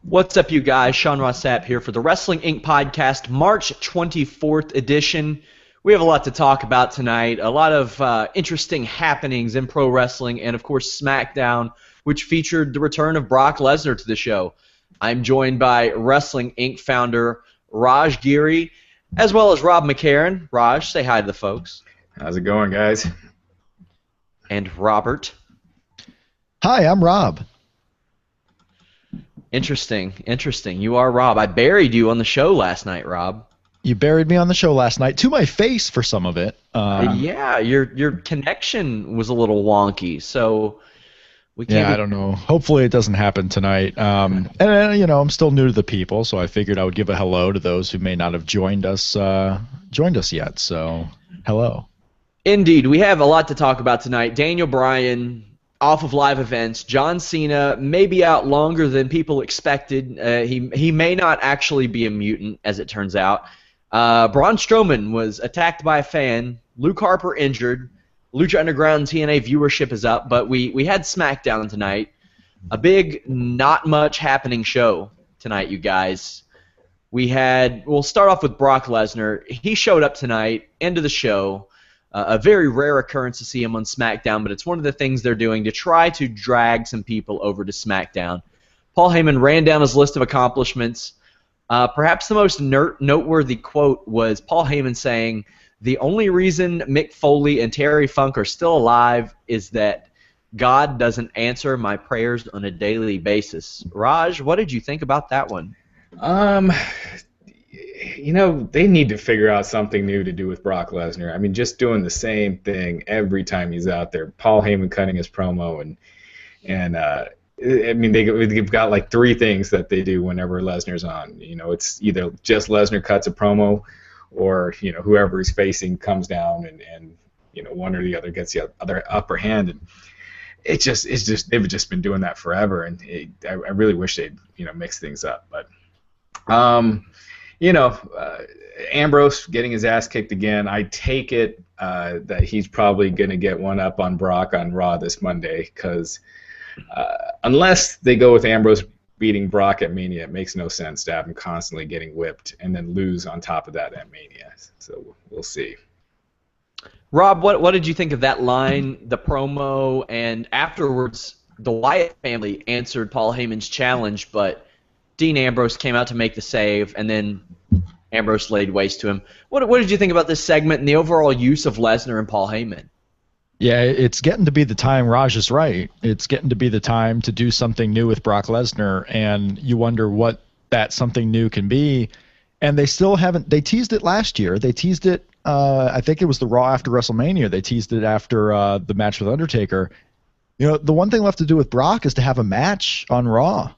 What's up, you guys? Sean Rossap here for the Wrestling Inc. podcast, March 24th edition. We have a lot to talk about tonight, a lot of interesting happenings in pro wrestling, and of course Smackdown, which featured the return of Brock Lesnar to the show. I'm joined by Wrestling Inc. founder Raj Giri, as well as Rob McCarron. Raj, say hi to the folks. How's it going, guys? And Robert. Hi, I'm Rob. Interesting. You are Rob. I buried you on the show last night, Rob. You buried me on the show last night, to my face for some of it. Yeah, your connection was a little wonky, so we can't. Yeah, I don't know. Hopefully it doesn't happen tonight. And I'm still new to the people, so I figured I would give a hello to those who may not have joined us yet. So, hello. Indeed, we have a lot to talk about tonight. Daniel Bryan off of live events. John Cena may be out longer than people expected. He may not actually be a mutant, as it turns out. Braun Strowman was attacked by a fan. Luke Harper injured. Lucha Underground and TNA viewership is up, but we had Smackdown tonight. A big, not much happening show tonight, you guys. We'll start off with Brock Lesnar. He showed up tonight, end of the show. A very rare occurrence to see him on SmackDown, but it's one of the things they're doing to try to drag some people over to SmackDown. Paul Heyman ran down his list of accomplishments. Perhaps the most noteworthy quote was Paul Heyman saying, "The only reason Mick Foley and Terry Funk are still alive is that God doesn't answer my prayers on a daily basis." Raj, what did you think about that one? They need to figure out something new to do with Brock Lesnar. I mean, just doing the same thing every time he's out there. Paul Heyman cutting his promo, they've got like three things that they do whenever Lesnar's on. It's either just Lesnar cuts a promo, or whoever he's facing comes down and one or the other gets the other upper hand. And they've just been doing that forever, and I really wish they'd mix things up, but. Ambrose getting his ass kicked again. I take it that he's probably going to get one up on Brock on Raw this Monday, because unless they go with Ambrose beating Brock at Mania, it makes no sense to have him constantly getting whipped and then lose on top of that at Mania. So we'll see. Rob, what did you think of that line, the promo, and afterwards the Wyatt family answered Paul Heyman's challenge, but Dean Ambrose came out to make the save, and then Ambrose laid waste to him. What did you think about this segment and the overall use of Lesnar and Paul Heyman? Yeah, it's getting to be the time. Raj is right. It's getting to be the time to do something new with Brock Lesnar, and you wonder what that something new can be. And they still haven't. They teased it last year. They teased it. I think it was the Raw after WrestleMania. They teased it after the match with Undertaker. The one thing left to do with Brock is to have a match on Raw.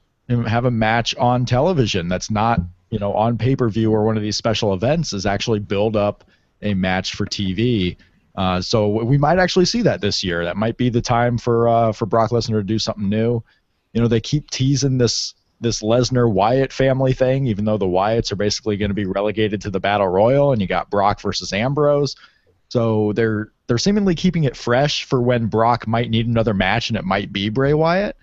Have a match on television that's not, on pay-per-view or one of these special events, is actually build up a match for TV. So we might actually see that this year. That might be the time for Brock Lesnar to do something new. They keep teasing this Lesnar-Wyatt family thing, even though the Wyatts are basically going to be relegated to the Battle Royal, and you got Brock versus Ambrose. So they're seemingly keeping it fresh for when Brock might need another match, and it might be Bray Wyatt.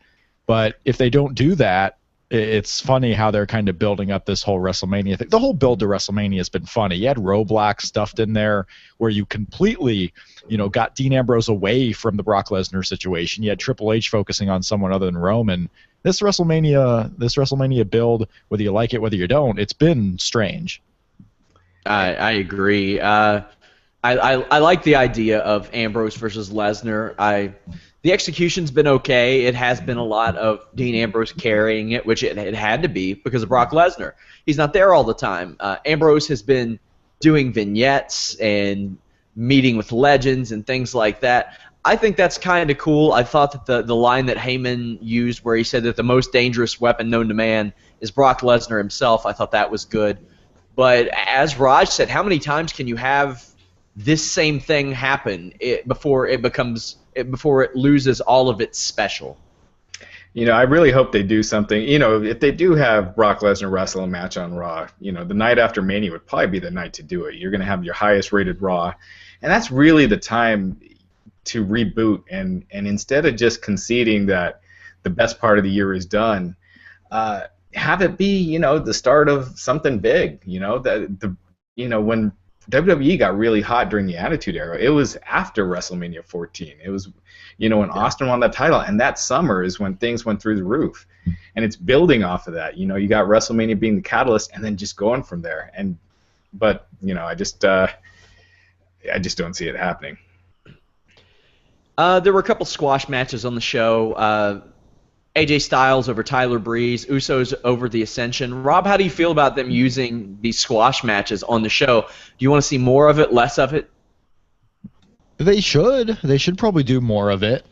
But if they don't do that, it's funny how they're kind of building up this whole WrestleMania thing. The whole build to WrestleMania has been funny. You had Roadblock stuffed in there where you completely, got Dean Ambrose away from the Brock Lesnar situation. You had Triple H focusing on someone other than Roman. This WrestleMania build, whether you like it, whether you don't, it's been strange. I agree. I like the idea of Ambrose versus Lesnar. The execution's been okay. It has been a lot of Dean Ambrose carrying it, which it had to be because of Brock Lesnar. He's not there all the time. Ambrose has been doing vignettes and meeting with legends and things like that. I think that's kind of cool. I thought that the line that Heyman used where he said that the most dangerous weapon known to man is Brock Lesnar himself, I thought that was good. But as Raj said, how many times can you have this same thing happen before it loses all of its special? I really hope they do something. If they do have Brock Lesnar wrestle a match on Raw, the night after Mania would probably be the night to do it. You're going to have your highest rated Raw, and that's really the time to reboot. And instead of just conceding that the best part of the year is done, have it be, the start of something big. When WWE got really hot during the Attitude Era, it was after WrestleMania 14. It was, when Austin won that title, and that summer is when things went through the roof. And it's building off of that. You got WrestleMania being the catalyst, and then just going from there. But I just don't see it happening. There were a couple squash matches on the show. AJ Styles over Tyler Breeze, Usos over The Ascension. Rob, how do you feel about them using these squash matches on the show? Do you want to see more of it, less of it? They should. They should probably do more of it.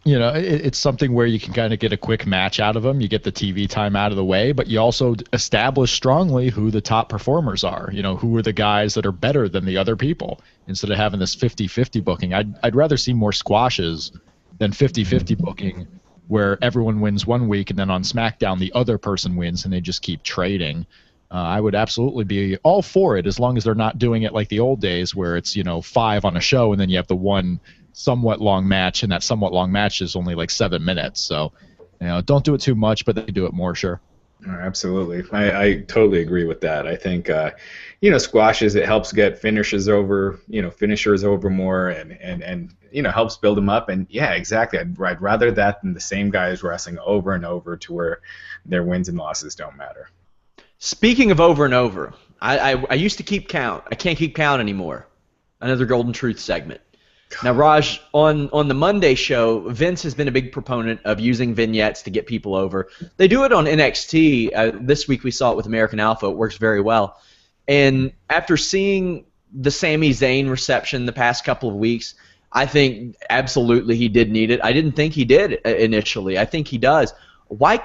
It's something where you can kind of get a quick match out of them. You get the TV time out of the way, but you also establish strongly who the top performers are. Who are the guys that are better than the other people, instead of having this 50-50 booking. I'd rather see more squashes than 50-50 booking, where everyone wins one week and then on SmackDown the other person wins and they just keep trading. I would absolutely be all for it, as long as they're not doing it like the old days where it's 5 on a show and then you have the one somewhat long match, and that somewhat long match is only like 7 minutes. So don't do it too much, but they do it more, sure. Absolutely. I totally agree with that. I think squashes, it helps get finishers over more, and helps build them up. And yeah, exactly. I'd rather that than the same guys wrestling over and over to where their wins and losses don't matter. Speaking of over and over, I used to keep count. I can't keep count anymore. Another Golden Truth segment. Now, Raj, on the Monday show, Vince has been a big proponent of using vignettes to get people over. They do it on NXT. This week we saw it with American Alpha. It works very well. And after seeing the Sami Zayn reception the past couple of weeks, I think absolutely he did need it. I didn't think he did initially. I think he does. Why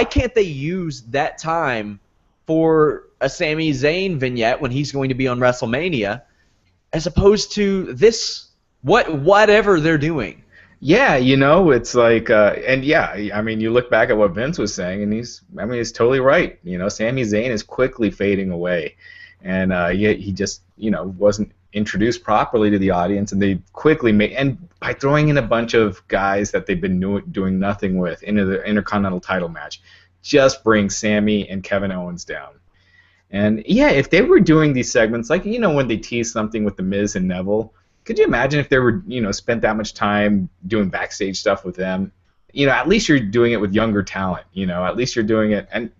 can't they use that time for a Sami Zayn vignette when he's going to be on WrestleMania, as opposed to this whatever they're doing? Yeah, it's like, and yeah, I mean, you look back at what Vince was saying, and he's totally right. Sami Zayn is quickly fading away, and he just, wasn't introduced properly to the audience, and they quickly and by throwing in a bunch of guys that they've been doing nothing with into the Intercontinental title match, just bring Sami and Kevin Owens down. And yeah, if they were doing these segments, like, when they tease something with The Miz and Neville, could you imagine if they were, spent that much time doing backstage stuff with them? At least you're doing it with younger talent. At least you're doing it, and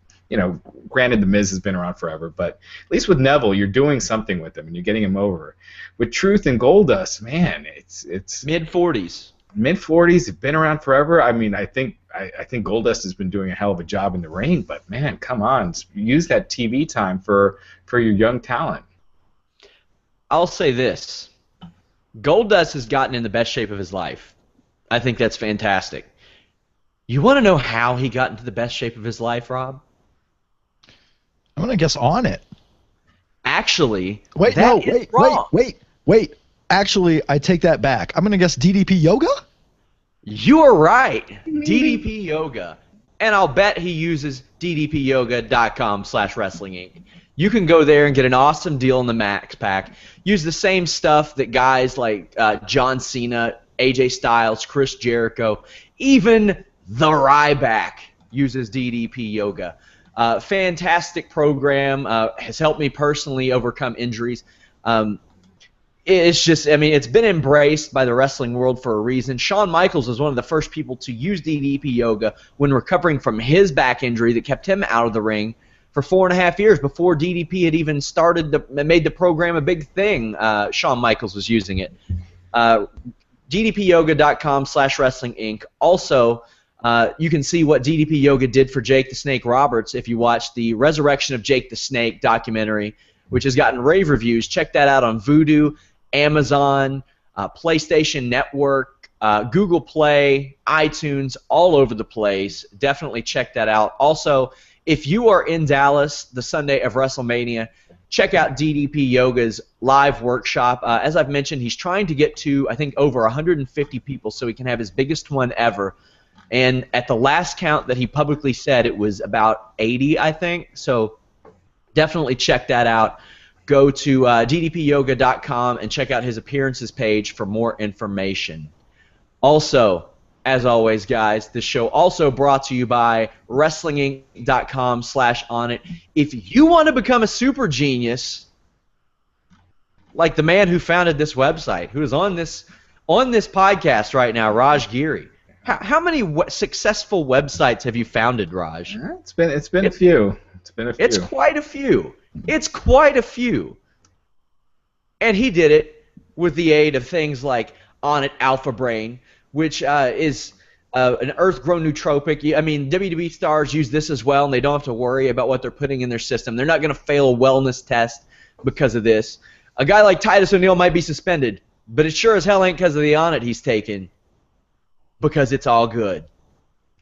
granted, The Miz has been around forever, but at least with Neville, you're doing something with him and you're getting him over. With Truth and Goldust, man, it's mid-40s. Mid-40s, have been around forever. I mean, I think Goldust has been doing a hell of a job in the ring, but man, come on, use that TV time for your young talent. I'll say this. Goldust has gotten in the best shape of his life. I think that's fantastic. You want to know how he got into the best shape of his life, Rob? I'm going to guess Onnit. Actually, wait. Actually, I take that back. I'm going to guess DDP Yoga? You are right. DDP Yoga. And I'll bet he uses ddpyoga.com/wrestling inc. You can go there and get an awesome deal in the Max Pack. Use the same stuff that guys like John Cena, AJ Styles, Chris Jericho, even the Ryback uses DDP Yoga. Fantastic program. Has helped me personally overcome injuries. It's just, it's been embraced by the wrestling world for a reason. Shawn Michaels was one of the first people to use DDP Yoga when recovering from his back injury that kept him out of the ring for 4.5 years before DDP had even made the program a big thing. Shawn Michaels was using it. ddpyoga.com/wrestling inc. Also, you can see what DDP Yoga did for Jake the Snake Roberts if you watch the Resurrection of Jake the Snake documentary, which has gotten rave reviews. Check that out on Vudu, Amazon, PlayStation Network, Google Play, iTunes, all over the place. Definitely check that out. Also, if you are in Dallas the Sunday of WrestleMania, check out DDP Yoga's live workshop. As I've mentioned, he's trying to get to, I think, over 150 people so he can have his biggest one ever. And at the last count that he publicly said, it was about 80, I think. So definitely check that out. Go to ddpyoga.com and check out his appearances page for more information. Also, as always, guys, this show also brought to you by WrestlingInc.com/Onnit. If you want to become a super genius, like the man who founded this website, who is on this podcast right now, Raj Giri. How many successful websites have you founded, Raj? It's been a few. It's quite a few. It's quite a few. And he did it with the aid of things like Onnit Alpha Brain, which is an earth-grown nootropic. I mean, WWE stars use this as well, and they don't have to worry about what they're putting in their system. They're not going to fail a wellness test because of this. A guy like Titus O'Neil might be suspended, but it sure as hell ain't because of the Onnit he's taken, because it's all good.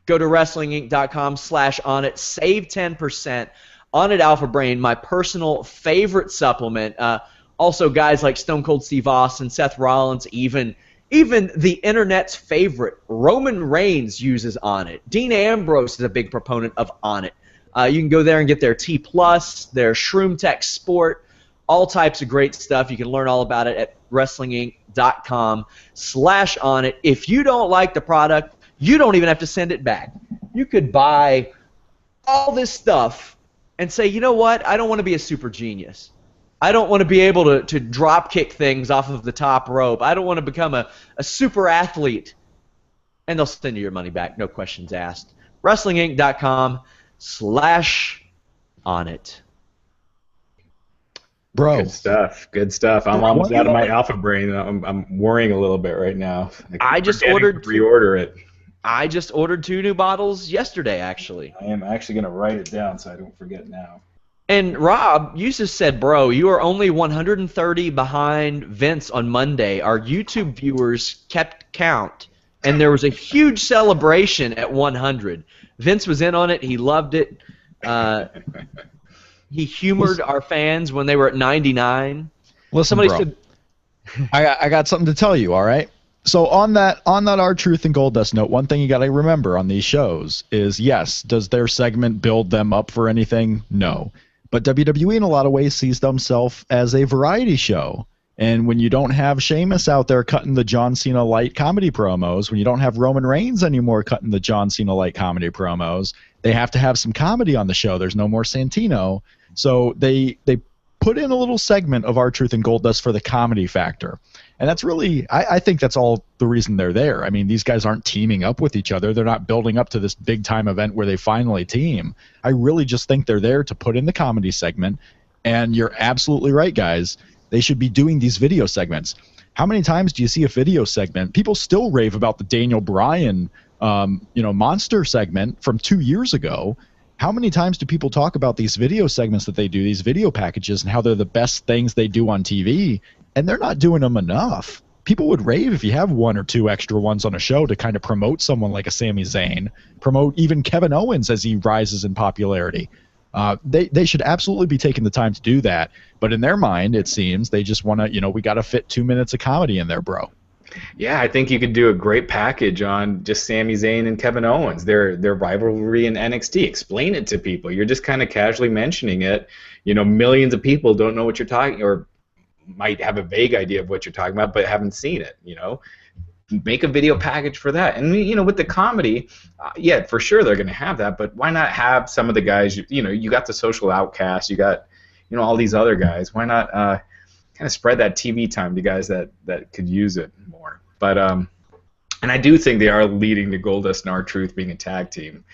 Go to WrestlingInc.com/Onnit. Save 10%. Onnit Alpha Brain, my personal favorite supplement. Also, guys like Stone Cold Steve Austin, Seth Rollins, even the internet's favorite, Roman Reigns, uses Onnit. Dean Ambrose is a big proponent of Onnit. You can go there and get their T+, their Shroom Tech Sport, all types of great stuff. You can learn all about it at WrestlingInc.com/Onnit. If you don't like the product, you don't even have to send it back. You could buy all this stuff and say, you know what, I don't want to be a super genius. I don't want to be able to drop kick things off of the top rope. I don't want to become a super athlete. And they'll send you your money back, no questions asked. WrestlingInc.com/Onnit. Bro. Good stuff. I'm almost out of my alpha brain. I'm worrying a little bit right now. I just ordered to reorder it. I just ordered 2 new bottles yesterday, actually. I am actually going to write it down so I don't forget now. And Rob, you just said, bro, you are only 130 behind Vince on Monday. Our YouTube viewers kept count, and there was a huge celebration at 100. Vince was in on it. He loved it. He humored our fans when they were at 99. Listen, bro, I got something to tell you, all right? So on that R-Truth and Goldust note, one thing you got to remember on these shows is, yes, does their segment build them up for anything? No. But WWE in a lot of ways sees themselves as a variety show. And when you don't have Sheamus out there cutting the John Cena light comedy promos, when you don't have Roman Reigns anymore cutting the John Cena light comedy promos, they have to have some comedy on the show. There's no more Santino. So they put in a little segment of R-Truth and Goldust for the comedy factor. And that's really, I think that's all the reason they're there. I mean, these guys aren't teaming up with each other. They're not building up to this big-time event where they finally team. I really just think they're there to put in the comedy segment. And you're absolutely right, guys. They should be doing these video segments. How many times do you see a video segment? People still rave about the Daniel Bryan, monster segment from 2 years ago. How many times do people talk about these video segments that they do, these video packages, and how they're the best things they do on TV? And they're not doing them enough. People would rave if you have 1 or 2 extra ones on a show to kind of promote someone like a Sami Zayn, promote even Kevin Owens as he rises in popularity. They should absolutely be taking the time to do that. But in their mind, it seems, they just want to, we got to fit 2 minutes of comedy in there, bro. Yeah, I think you could do a great package on just Sami Zayn and Kevin Owens, their rivalry in NXT. Explain it to people. You're just kind of casually mentioning it. Millions of people don't know what you're talking, or might have a vague idea of what you're talking about, but haven't seen it. Make a video package for that. And with the comedy, yeah, for sure they're going to have that. But why not have some of the guys? You got the Social Outcasts, you got all these other guys. Why not kind of spread that TV time to guys that could use it more? But and I do think they are leading to Goldust and R-Truth being a tag team.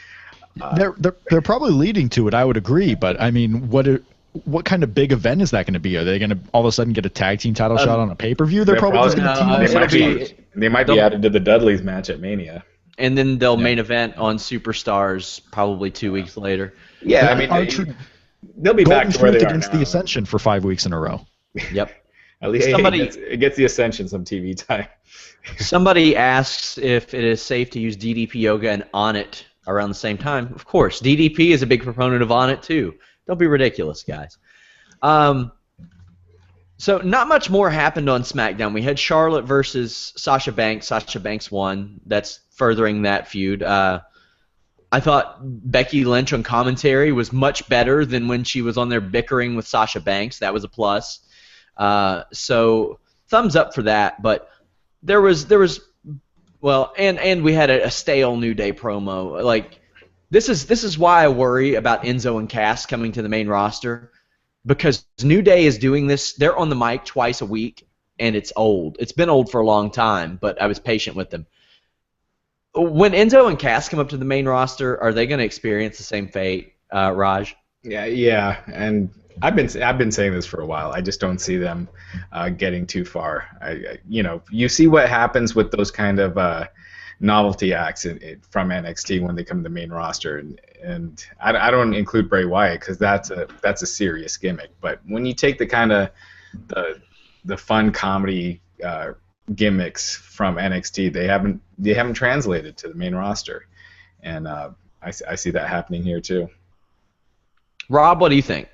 They're probably leading to it. I would agree. But I mean, what kind of big event is that going to be? Are they going to all of a sudden get a tag team title shot on a pay-per-view? They're probably just going to team up. They might be added to the Dudleys match at Mania. And then they'll main event on Superstars probably 2 weeks later. Yeah, I mean, they'll be back to where they are against now. the Ascension for 5 weeks in a row. Yep. At least it gets the Ascension some TV time. Somebody asks if it is safe to use DDP Yoga and Onnit around the same time. Of course, DDP is a big proponent of Onnit too. Don't be ridiculous, guys. So not much more happened on SmackDown. We had Charlotte versus Sasha Banks. Sasha Banks won. That's furthering that feud. I thought Becky Lynch on commentary was much better than when she was on there bickering with Sasha Banks. That was a plus. So thumbs up for that. But there was Well, and we had a stale New Day promo. Like this is why I worry about Enzo and Cass coming to the main roster, because New Day is doing this. They're on the mic twice a week, and it's old. It's been old for a long time, but I was patient with them. When Enzo and Cass come up to the main roster, are they going to experience the same fate, Raj? Yeah, and I've been saying this for a while. I just don't see them getting too far. You see what happens with those kind of novelty acts from NXT when they come to the main roster, and I don't include Bray Wyatt because that's a serious gimmick. But when you take the kind of the fun comedy gimmicks from NXT, they haven't translated to the main roster, and I see that happening here too. Rob, what do you think?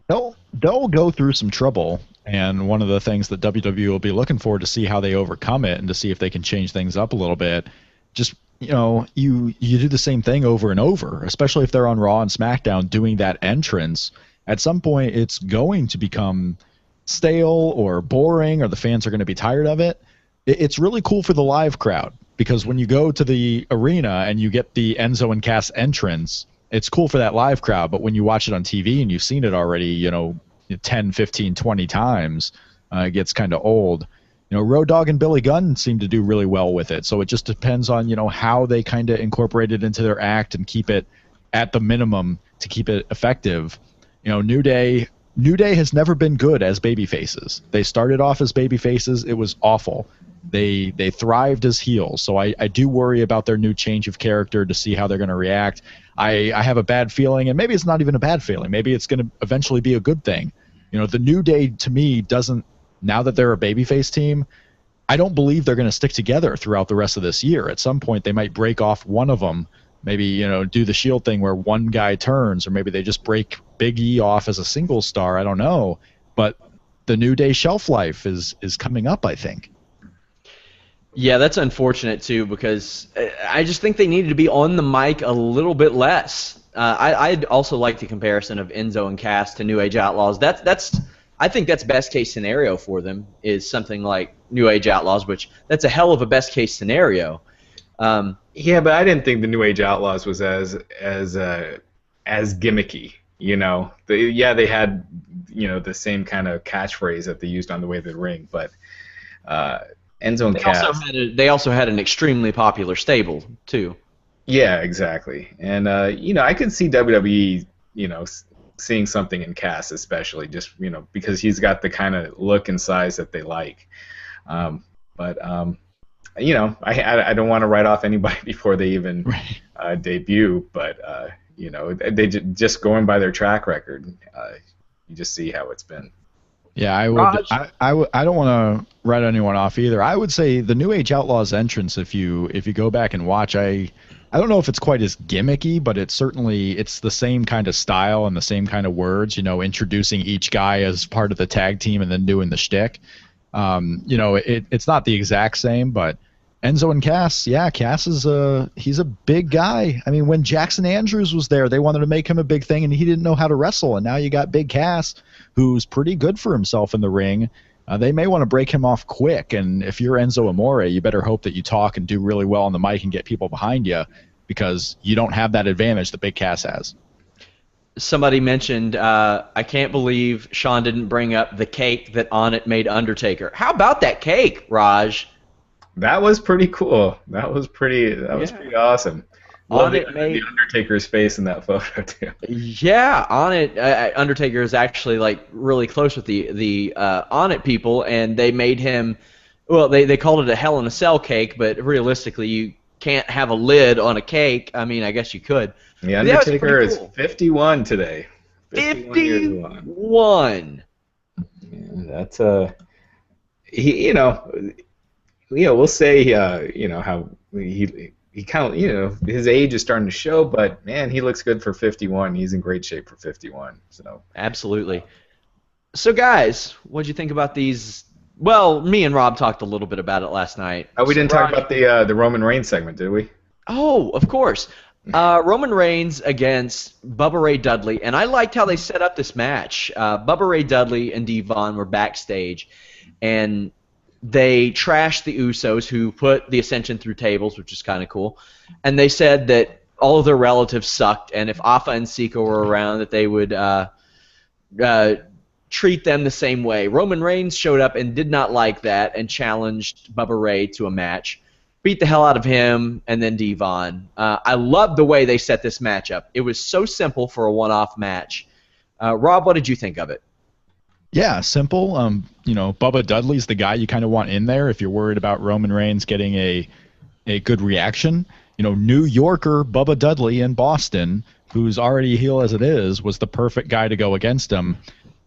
They'll go through some trouble, and one of the things that WWE will be looking for to see how they overcome it and to see if they can change things up a little bit. Just you do the same thing over and over, especially if they're on Raw and SmackDown doing that entrance. At some point, it's going to become stale or boring, or the fans are going to be tired of it. It's really cool for the live crowd, because when you go to the arena and you get the Enzo and Cass entrance, it's cool for that live crowd. But when you watch it on TV and you've seen it already, 10, 15, 20 times, it gets kind of old. Road Dogg and Billy Gunn seem to do really well with it. So it just depends on, how they kind of incorporate it into their act and keep it at the minimum to keep it effective. New Day has never been good as baby faces. They started off as baby faces. It was awful. They thrived as heels. So I do worry about their new change of character to see how they're going to react. I have a bad feeling, and maybe it's not even a bad feeling. Maybe it's going to eventually be a good thing. The New Day, to me, doesn't, now that they're a babyface team, I don't believe they're going to stick together throughout the rest of this year. At some point, they might break off one of them, maybe, do the Shield thing where one guy turns, or maybe they just break Big E off as a single star. I don't know. But the New Day shelf life is coming up, I think. Yeah, that's unfortunate too, because I just think they needed to be on the mic a little bit less. I'd also like the comparison of Enzo and Cass to New Age Outlaws. I think that's best case scenario for them, is something like New Age Outlaws, which that's a hell of a best case scenario. Yeah, but I didn't think the New Age Outlaws was as gimmicky. They had the same kind of catchphrase that they used on the way to the ring, but Enzo and Cass. They also had an extremely popular stable too. Yeah, exactly. And I could see WWE, seeing something in Cass, especially just because he's got the kind of look and size that they like. I don't want to write off anybody before they even debut, but they just going by their track record, you just see how it's been. Yeah, I would. I don't want to write anyone off either. I would say the New Age Outlaws entrance, if you go back and watch, I don't know if it's quite as gimmicky, but it's the same kind of style and the same kind of words. Introducing each guy as part of the tag team and then doing the shtick. It's not the exact same, but Enzo and Cass, Cass he's a big guy. I mean, when Jackson Andrews was there, they wanted to make him a big thing, and he didn't know how to wrestle. And now you got Big Cass, who's pretty good for himself in the ring. They may want to break him off quick, and if you're Enzo Amore, you better hope that you talk and do really well on the mic and get people behind you, because you don't have that advantage that Big Cass has. Somebody mentioned, I can't believe Sean didn't bring up the cake that Onnit made Undertaker. How about that cake, Raj? That was pretty cool. That was pretty awesome. Love the Undertaker's face in that photo too. Yeah, Onnit, Undertaker is actually really close with the Onnit people, and they made him. Well, they called it a Hell in a Cell cake, but realistically, you can't have a lid on a cake. I mean, I guess you could. The Undertaker is 51 today. 51. Yeah, that's we'll say how he kind of his age is starting to show, but man, he looks good for 51. He's in great shape for 51. So absolutely. So guys, what'd you think about these? Well, me and Rob talked a little bit about it last night. We didn't talk about the Roman Reigns segment, did we? Oh, of course. Roman Reigns against Bubba Ray Dudley, and I liked how they set up this match. Bubba Ray Dudley and Devon were backstage, and they trashed the Usos, who put the Ascension through tables, which is kind of cool. And they said that all of their relatives sucked, and if Afa and Sika were around, that they would treat them the same way. Roman Reigns showed up and did not like that and challenged Bubba Ray to a match. Beat the hell out of him, and then Devon. I love the way they set this matchup. It was so simple for a one-off match. Rob, what did you think of it? Yeah, simple. Bubba Dudley's the guy you kind of want in there if you're worried about Roman Reigns getting a good reaction. New Yorker Bubba Dudley in Boston, who's already a heel as it is, was the perfect guy to go against him.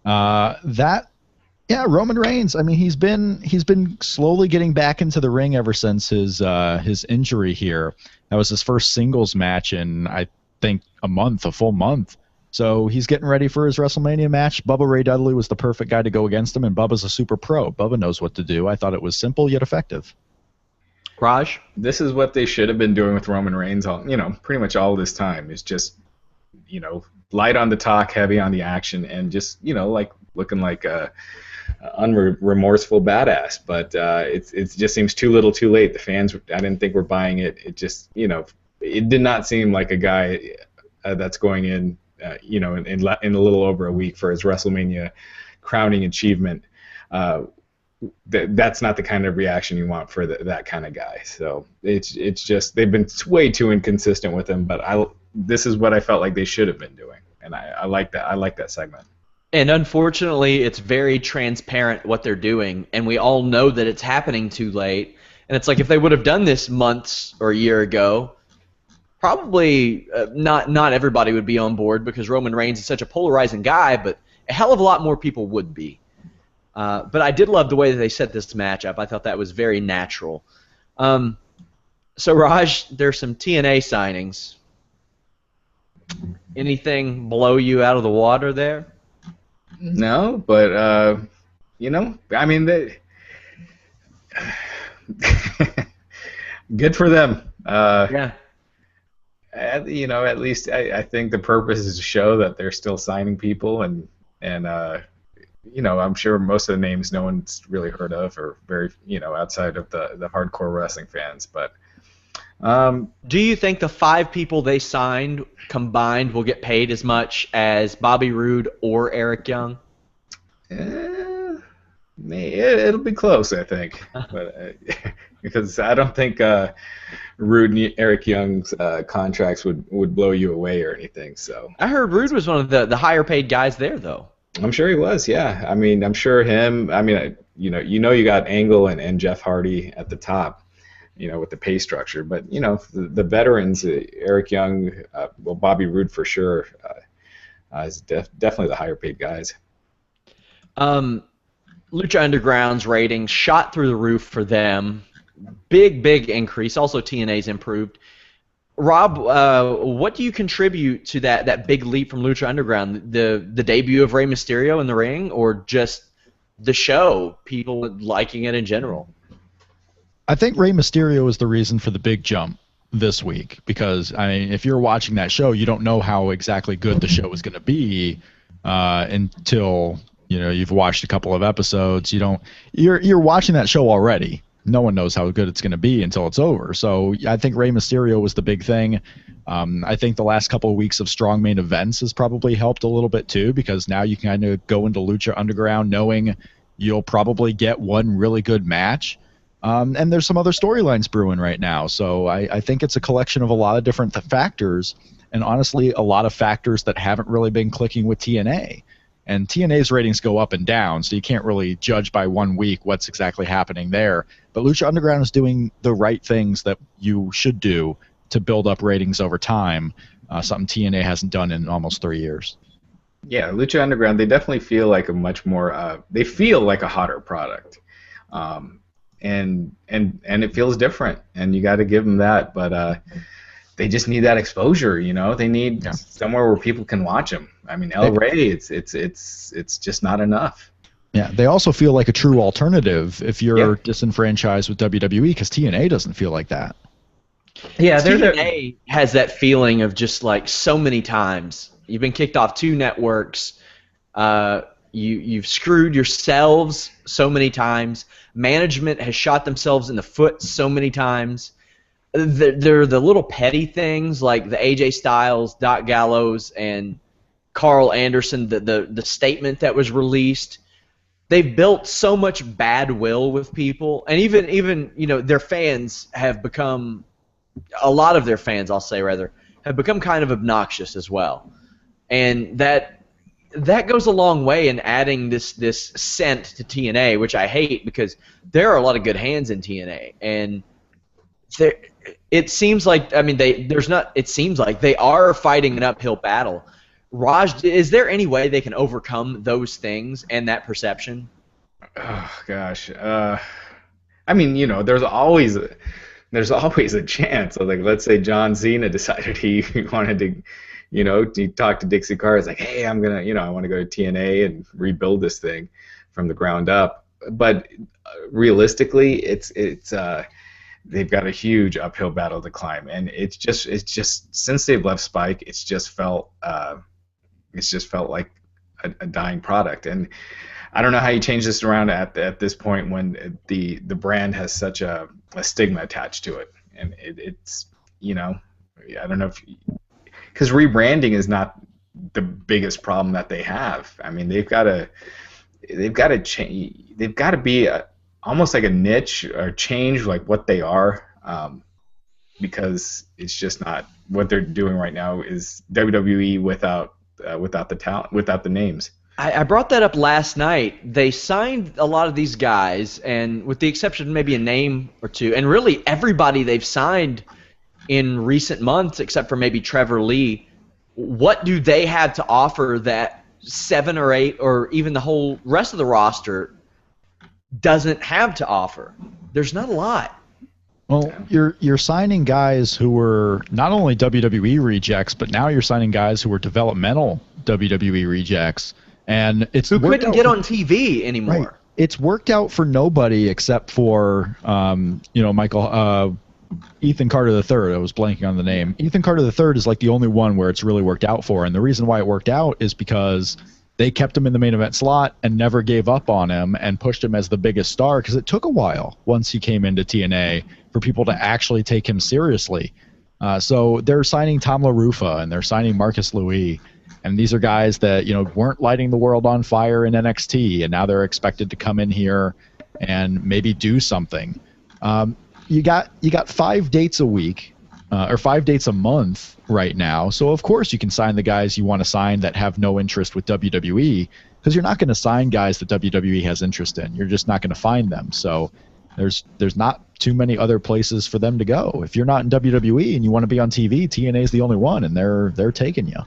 Roman Reigns. I mean, he's been slowly getting back into the ring ever since his injury here. That was his first singles match in, I think, a full month. So he's getting ready for his WrestleMania match. Bubba Ray Dudley was the perfect guy to go against him, and Bubba's a super pro. Bubba knows what to do. I thought it was simple yet effective. Raj? This is what they should have been doing with Roman Reigns pretty much all this time. Is just, light on the talk, heavy on the action, and just, like looking like a unremorseful badass. But it just seems too little too late. The fans, I didn't think were buying it. It just, it did not seem like a guy that's going in, in a little over a week for his WrestleMania crowning achievement. That's not the kind of reaction you want for that kind of guy. So it's just they've been way too inconsistent with him. But this is what I felt like they should have been doing, and I like that. I like that segment. And unfortunately, it's very transparent what they're doing, and we all know that it's happening too late. And it's like if they would have done this months or a year ago, probably not everybody would be on board because Roman Reigns is such a polarizing guy, but a hell of a lot more people would be. But I did love the way that they set this match up. I thought that was very natural. So, Raj, there's some TNA signings. Anything blow you out of the water there? No, but, I mean, good for them. Yeah. At least I think the purpose is to show that they're still signing people, and I'm sure most of the names no one's really heard of or very, outside of the hardcore wrestling fans. But do you think the 5 people they signed combined will get paid as much as Bobby Roode or Eric Young? It'll be close, I think, but because I don't think Roode and Eric Young's contracts would blow you away or anything. So I heard Roode was one of the higher paid guys there, though. I'm sure he was, yeah. I mean, I'm sure him. I mean, you got Angle and Jeff Hardy at the top, with the pay structure. But the veterans, Eric Young, Bobby Roode for sure, is definitely the higher paid guys. Lucha Underground's ratings shot through the roof for them. Big increase. Also, TNA's improved. Rob, what do you contribute to that big leap from Lucha Underground? The debut of Rey Mysterio in the ring, or just the show, people liking it in general? I think Rey Mysterio is the reason for the big jump this week, because if you're watching that show, you don't know how exactly good the show is going to be until you've watched a couple of episodes. You're watching that show already. No one knows how good it's going to be until it's over. So I think Rey Mysterio was the big thing. I think the last couple of weeks of strong main events has probably helped a little bit too, because now you can kind of go into Lucha Underground knowing you'll probably get one really good match. And there's some other storylines brewing right now. So I think it's a collection of a lot of different factors, and honestly, a lot of factors that haven't really been clicking with TNA. And TNA's ratings go up and down, so you can't really judge by 1 week what's exactly happening there. But Lucha Underground is doing the right things that you should do to build up ratings over time, something TNA hasn't done in almost 3 years. Yeah, Lucha Underground, they definitely feel like a much more, they feel like a hotter product. And it feels different, and you got to give them that. But they just need that exposure, They need somewhere where people can watch them. I mean, El Rey, it's just not enough. Yeah, they also feel like a true alternative if you're disenfranchised with WWE, because TNA doesn't feel like that. Yeah, TNA has that feeling of just like so many times you've been kicked off 2 networks. You've screwed yourselves so many times. Management has shot themselves in the foot so many times. They're the little petty things like the AJ Styles, Doc Gallows, and Carl Anderson, the statement that was released. They've built so much bad will with people, and even their fans have become, a lot of their fans, I'll say rather, have become kind of obnoxious as well, and that goes a long way in adding this scent to TNA, which I hate because there are a lot of good hands in TNA, and it seems like it seems like they are fighting an uphill battle. Raj, is there any way they can overcome those things and that perception? Oh gosh. I mean, there's always a chance. So, like, let's say John Cena decided he wanted to, he talked to Dixie Carter. It's like, hey, I'm gonna, I want to go to TNA and rebuild this thing from the ground up. But realistically, it's they've got a huge uphill battle to climb, and it's just since they've left Spike, it's just felt like a dying product. And I don't know how you change this around at this point when the brand has such a stigma attached to it, and it's I don't know if, because rebranding is not the biggest problem that they have. I mean, they've got to change. They've got to be almost like a niche or change like what they are, because it's just not what they're doing right now is WWE without the talent, without the names. I brought that up last night. They signed a lot of these guys, and with the exception of maybe a name or two, and really everybody they've signed in recent months except for maybe Trevor Lee, what do they have to offer that 7 or 8 or even the whole rest of the roster doesn't have to offer? There's not a lot. Well, you're signing guys who were not only WWE rejects, but now you're signing guys who were developmental WWE rejects. And who couldn't get on TV anymore. Right. It's worked out for nobody except for Michael Ethan Carter III. I was blanking on the name. Ethan Carter III is like the only one where it's really worked out for, and the reason why it worked out is because they kept him in the main event slot and never gave up on him and pushed him as the biggest star, because it took a while once he came into TNA for people to actually take him seriously. So they're signing Tom LaRufa and they're signing Marcus Louis. And these are guys that weren't lighting the world on fire in NXT, and now they're expected to come in here and maybe do something. You got 5 dates a week, or 5 dates a month right now. So of course you can sign the guys you want to sign that have no interest with WWE, because you're not going to sign guys that WWE has interest in. You're just not going to find them. So there's not too many other places for them to go. If you're not in WWE and you want to be on TV, TNA is the only one, and they're taking you.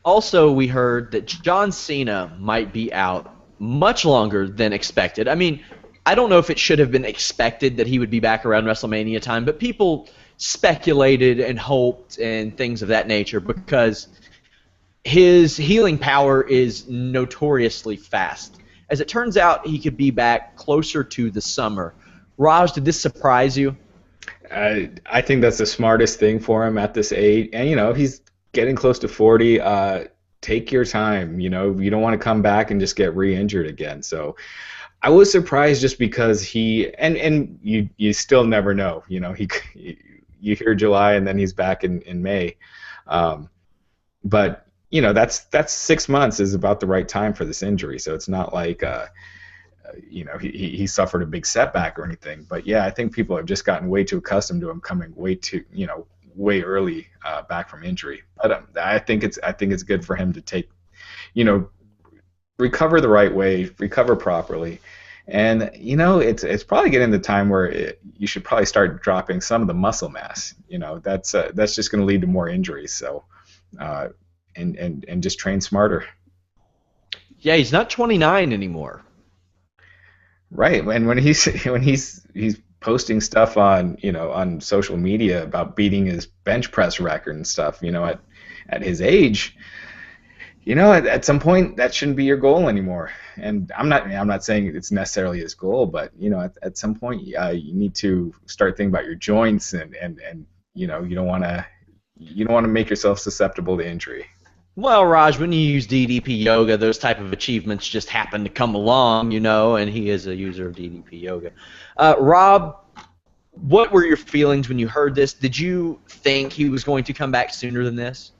Also, we heard that John Cena might be out much longer than expected. I mean, I don't know if it should have been expected that he would be back around WrestleMania time, but people speculated and hoped and things of that nature because his healing power is notoriously fast. As it turns out, he could be back closer to the summer. Raj, did this surprise you? I think that's the smartest thing for him at this age. And, he's getting close to 40. Take your time. You don't want to come back and just get re-injured again. So I was surprised just because he and you still never know. You hear July and then he's back in May. But that's 6 months is about the right time for this injury. So it's not like he suffered a big setback or anything. But yeah, I think people have just gotten way too accustomed to him coming way early back from injury. But I think it's good for him to take, recover the right way, recover properly, and it's probably getting the time where you should probably start dropping some of the muscle mass. That's just going to lead to more injuries. So, and just train smarter. Yeah, he's not 29 anymore. Right, and when he's posting stuff on social media about beating his bench press record and stuff, at his age, at some point that shouldn't be your goal anymore. And I'm not saying it's necessarily his goal, but at some point you need to start thinking about your joints and you don't want to make yourself susceptible to injury. Well, Raj, when you use DDP Yoga, those type of achievements just happen to come along, and he is a user of DDP Yoga. Rob, what were your feelings when you heard this? Did you think he was going to come back sooner than this?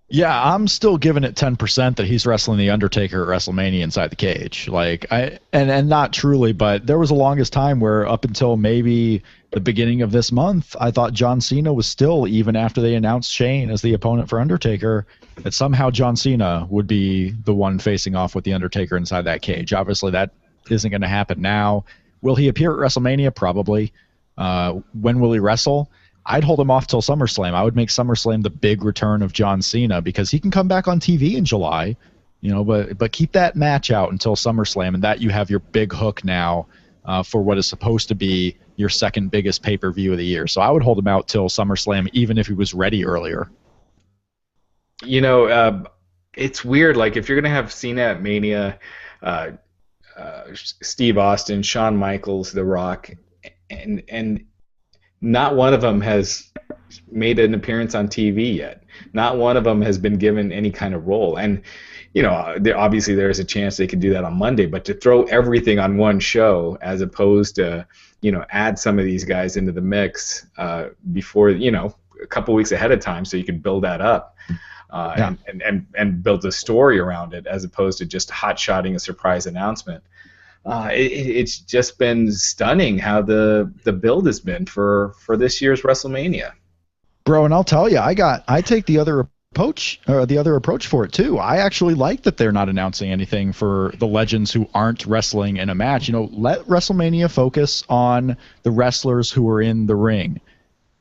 Yeah, I'm still giving it 10% that he's wrestling the Undertaker at WrestleMania inside the cage. And not truly, but there was the longest time where up until maybe the beginning of this month, I thought John Cena was still, even after they announced Shane as the opponent for Undertaker, that somehow John Cena would be the one facing off with the Undertaker inside that cage. Obviously, that isn't going to happen now. Will he appear at WrestleMania? Probably. When will he wrestle? I'd hold him off till SummerSlam. I would make SummerSlam the big return of John Cena because he can come back on TV in July, but keep that match out until SummerSlam, and that you have your big hook now for what is supposed to be your second biggest pay-per-view of the year. So I would hold him out till SummerSlam, even if he was ready earlier. It's weird. Like, if you're going to have Cena at Mania, Steve Austin, Shawn Michaels, The Rock, and not one of them has made an appearance on TV yet. Not one of them has been given any kind of role. And, obviously there's a chance they could do that on Monday, but to throw everything on one show as opposed to, add some of these guys into the mix before, a couple weeks ahead of time so you could build that up and build a story around it as opposed to just hot-shotting a surprise announcement. It's just been stunning how the build has been for this year's WrestleMania. Bro, and I'll tell you, I take the other approach for it too. I actually like that they're not announcing anything for the legends who aren't wrestling in a match. Let WrestleMania focus on the wrestlers who are in the ring,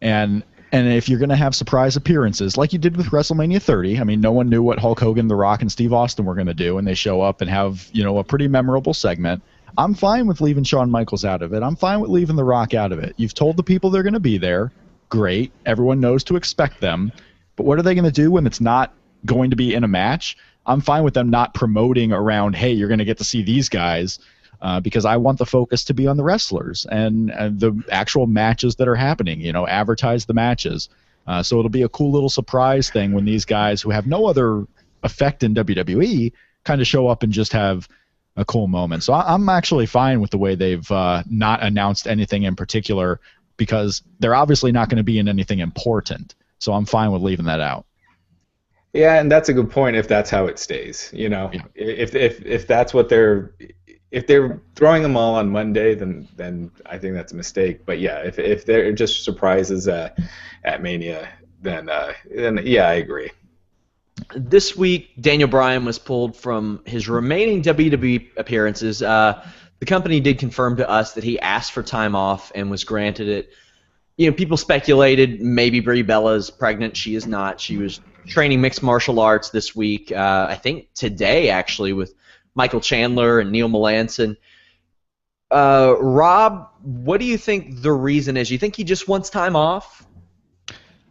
and if you're going to have surprise appearances like you did with WrestleMania 30, I mean, no one knew what Hulk Hogan, The Rock, and Steve Austin were going to do, and they show up and have a pretty memorable segment. I'm fine with leaving Shawn Michaels out of it. I'm fine with leaving The Rock out of it. You've told the people they're going to be there. Great. Everyone knows to expect them. But what are they going to do when it's not going to be in a match? I'm fine with them not promoting around, hey, you're going to get to see these guys, because I want the focus to be on the wrestlers and the actual matches that are happening. Advertise the matches. So it'll be a cool little surprise thing when these guys who have no other effect in WWE kind of show up and just have a cool moment. So I'm actually fine with the way they've not announced anything in particular because they're obviously not going to be in anything important. So I'm fine with leaving that out. Yeah, and that's a good point if that's how it stays. Yeah. If that's what if they're throwing them all on Monday, then I think that's a mistake. But yeah, if they're just surprises at Mania, then yeah, I agree. This week, Daniel Bryan was pulled from his remaining WWE appearances. The company did confirm to us that he asked for time off and was granted it. People speculated maybe Brie Bella is pregnant. She is not. She was training mixed martial arts this week. I think today, actually, with Michael Chandler and Neil Melanson. Rob, what do you think the reason is? You think he just wants time off?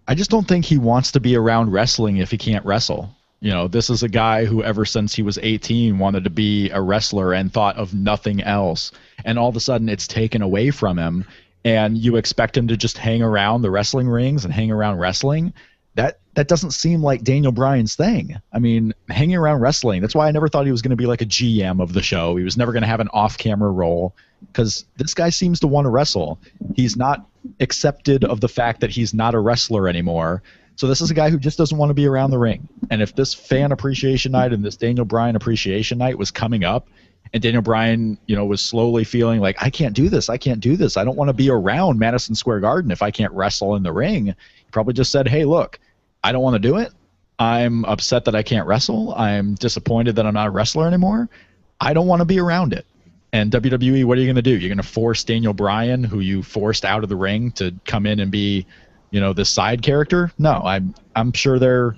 I just don't think he wants to be around wrestling if he can't wrestle. This is a guy who ever since he was 18 wanted to be a wrestler and thought of nothing else. And all of a sudden it's taken away from him. And you expect him to just hang around the wrestling rings and hang around wrestling. That doesn't seem like Daniel Bryan's thing. I mean, hanging around wrestling, that's why I never thought he was going to be like a GM of the show. He was never going to have an off-camera role because this guy seems to want to wrestle. He's not accepted of the fact that he's not a wrestler anymore. So this is a guy who just doesn't want to be around the ring. And if this fan appreciation night and this Daniel Bryan appreciation night was coming up, and Daniel Bryan, was slowly feeling like, I can't do this. I don't want to be around Madison Square Garden if I can't wrestle in the ring. He probably just said, hey, look, I don't want to do it. I'm upset that I can't wrestle. I'm disappointed that I'm not a wrestler anymore. I don't want to be around it. And WWE, what are you going to do? You're going to force Daniel Bryan, who you forced out of the ring, to come in and be, this side character? No, I'm sure they're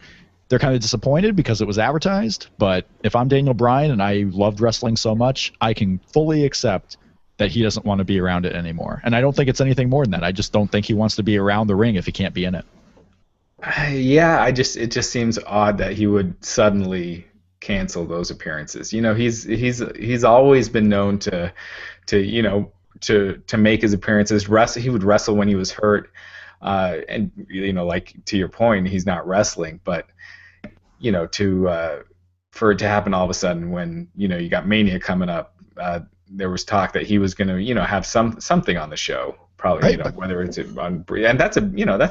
kind of disappointed because it was advertised, but if I'm Daniel Bryan and I loved wrestling so much, I can fully accept that he doesn't want to be around it anymore. And I don't think it's anything more than that. I just don't think he wants to be around the ring if he can't be in it. Yeah, it just seems odd that he would suddenly cancel those appearances. He's always been known to make his appearances. He would wrestle when he was hurt, and like to your point, he's not wrestling, but for it to happen all of a sudden when you got Mania coming up. There was talk that he was going to have something on the show, probably Right, whether it's on, and that's a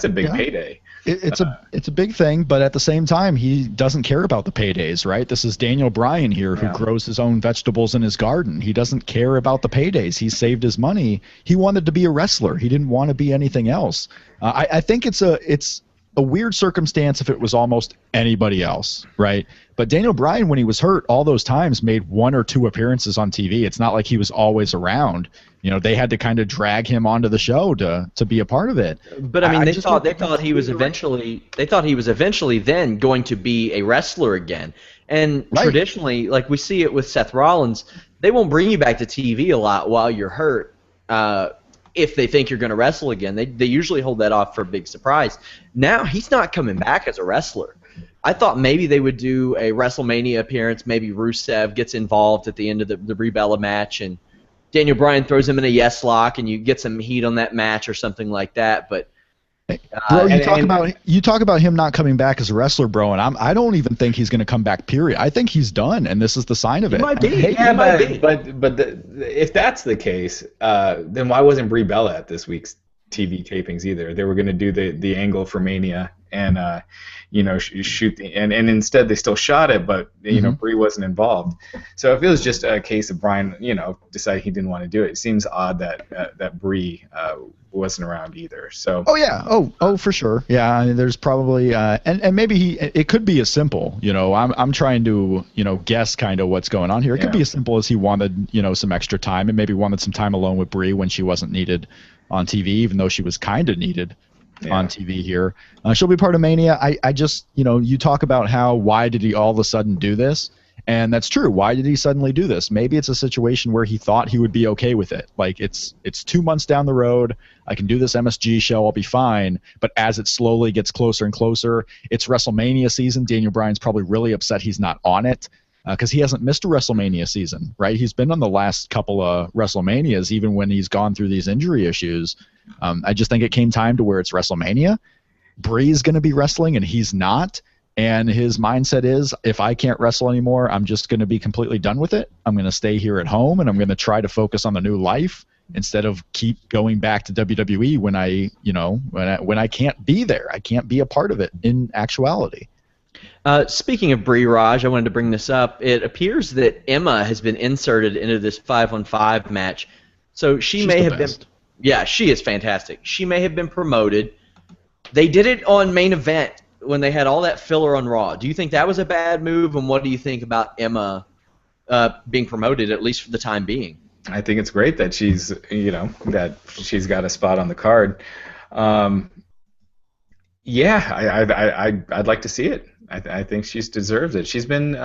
big payday. It's a big thing, but at the same time, he doesn't care about the paydays, right? This is Daniel Bryan here, who grows his own vegetables in his garden. He doesn't care about the paydays. He saved his money. He wanted to be a wrestler. He didn't want to be anything else. I think it's a weird circumstance if it was almost anybody else, right? But Daniel Bryan, when he was hurt, all those times made 1 or 2 appearances on TV. It's not like he was always around. They had to kind of drag him onto the show to be a part of it. But I mean, they thought he was eventually then going to be a wrestler again. And traditionally, like we see it with Seth Rollins, they won't bring you back to TV a lot while you're hurt. If they think you're going to wrestle again, they usually hold that off for a big surprise. Now he's not coming back as a wrestler. I thought maybe they would do a WrestleMania appearance. Maybe Rusev gets involved at the end of the Brie Bella match, and Daniel Bryan throws him in a yes lock, and you get some heat on that match or something like that. But bro, you talk about him not coming back as a wrestler, bro, and I don't even think he's going to come back. Period. I think he's done, and this is the sign of it. Might be. If that's the case, then why wasn't Brie Bella at this week's TV tapings either? They were going to do the angle for Mania and shoot and instead they still shot it, but Brie wasn't involved. So if it was just a case of Bryan decided he didn't want to do it, it seems odd that Brie wasn't around either. So for sure, yeah. I mean, there's probably and maybe it could be as simple. I'm trying to guess kind of what's going on here. It could be as simple as he wanted some extra time and maybe wanted some time alone with Brie when she wasn't needed on TV, even though she was kind of needed on TV here. She'll be part of Mania. I just, you talk about why did he all of a sudden do this? And that's true. Why did he suddenly do this? Maybe it's a situation where he thought he would be okay with it. Like it's 2 months down the road. I can do this MSG show. I'll be fine. But as it slowly gets closer and closer, it's WrestleMania season. Daniel Bryan's probably really upset he's not on it. Because he hasn't missed a WrestleMania season, right? He's been on the last couple of WrestleManias, even when he's gone through these injury issues. I just think it came time to where it's WrestleMania. Brie's going to be wrestling, and he's not. And his mindset is, if I can't wrestle anymore, I'm just going to be completely done with it. I'm going to stay here at home, and I'm going to try to focus on the new life instead of keep going back to WWE when I can't be there. I can't be a part of it in actuality. Speaking of Brie, Raj, I wanted to bring this up. It appears that Emma has been inserted into this 5-on-5 match. So she's may have been. Yeah, she is fantastic. She may have been promoted. They did it on Main Event when they had all that filler on Raw. Do you think that was a bad move? And what do you think about Emma being promoted, at least for the time being? I think it's great that she's got a spot on the card. I'd like to see it. I think she's deserves it. She's been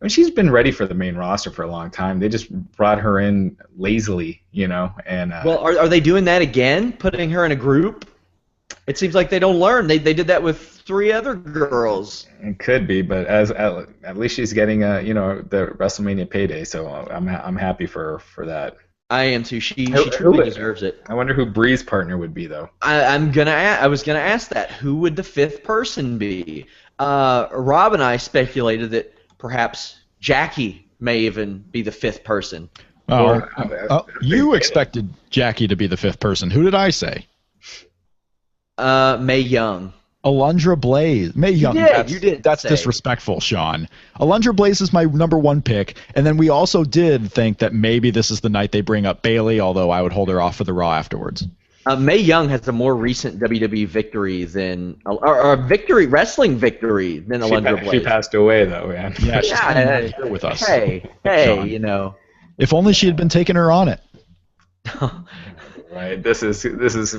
she's been ready for the main roster for a long time. They just brought her in lazily, and well, are they doing that again, putting her in a group? It seems like they don't learn. They did that with 3 other girls. It could be, but at least she's getting the WrestleMania payday, so I'm happy for that. I am too. She truly deserves it. I wonder who Brie's partner would be, though. I was gonna ask that. Who would the 5th person be? Rob and I speculated that perhaps Jackie may even be the 5th person. You expected Jackie to be the 5th person. Who did I say? Mae Young. Alundra Blaze. Mae Young. You did. That's disrespectful, Sean. Alundra Blaze is my number 1 pick, and then we also did think that maybe this is the night they bring up Bayley, although I would hold her off for the Raw afterwards. Mae Young has a more recent WWE victory than or wrestling victory than Alundra Blaze. She passed away though, man. Yeah, she's here with us. Hey, Sean. If only she had been taking her on it. Right. This is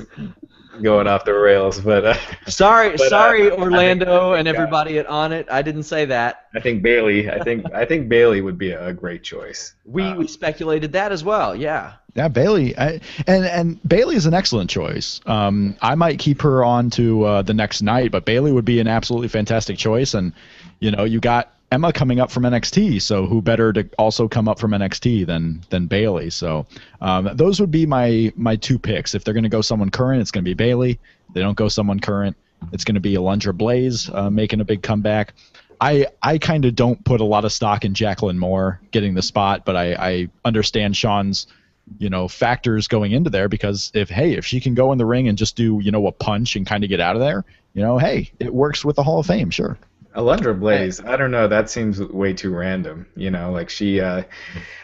going off the rails, but sorry, Orlando and everybody at Onnit. I didn't say that. I think Bayley. I think Bayley would be a great choice. We speculated that as well. Yeah. Yeah, Bayley, and Bayley is an excellent choice. I might keep her on to the next night, but Bayley would be an absolutely fantastic choice. And you got Emma coming up from NXT, so who better to also come up from NXT than Bayley? So those would be my 2 picks. If they're going to go someone current, it's going to be Bayley. If they don't go someone current, it's going to be Alundra Blaze making a big comeback. I kind of don't put a lot of stock in Jacqueline Moore getting the spot, but I understand Sean's, factors going into there, because if she can go in the ring and just do, a punch and kind of get out of there, hey, it works with the Hall of Fame, sure. Alundra Blaze, I don't know. That seems way too random. Like she,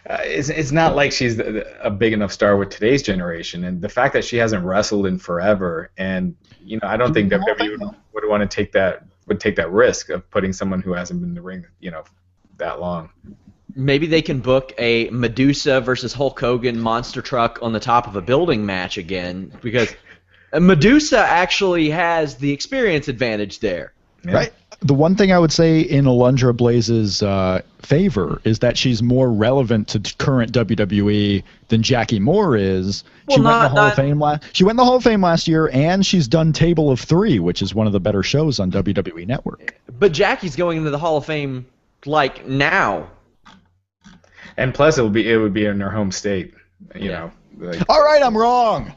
it's not like she's a big enough star with today's generation, and the fact that she hasn't wrestled in forever, and I don't think WWE would want to take that risk of putting someone who hasn't been in the ring, that long. Maybe they can book a Medusa versus Hulk Hogan monster truck on the top of a building match again, because Medusa actually has the experience advantage there. Yeah. Right. The one thing I would say in Alundra Blaze's favor is that she's more relevant to current WWE than Jackie Moore is. She went in the Hall of Fame last year, and she's done Table of Three, which is one of the better shows on WWE Network. But Jackie's going into the Hall of Fame like now. And plus, it would be in her home state. All right, I'm wrong.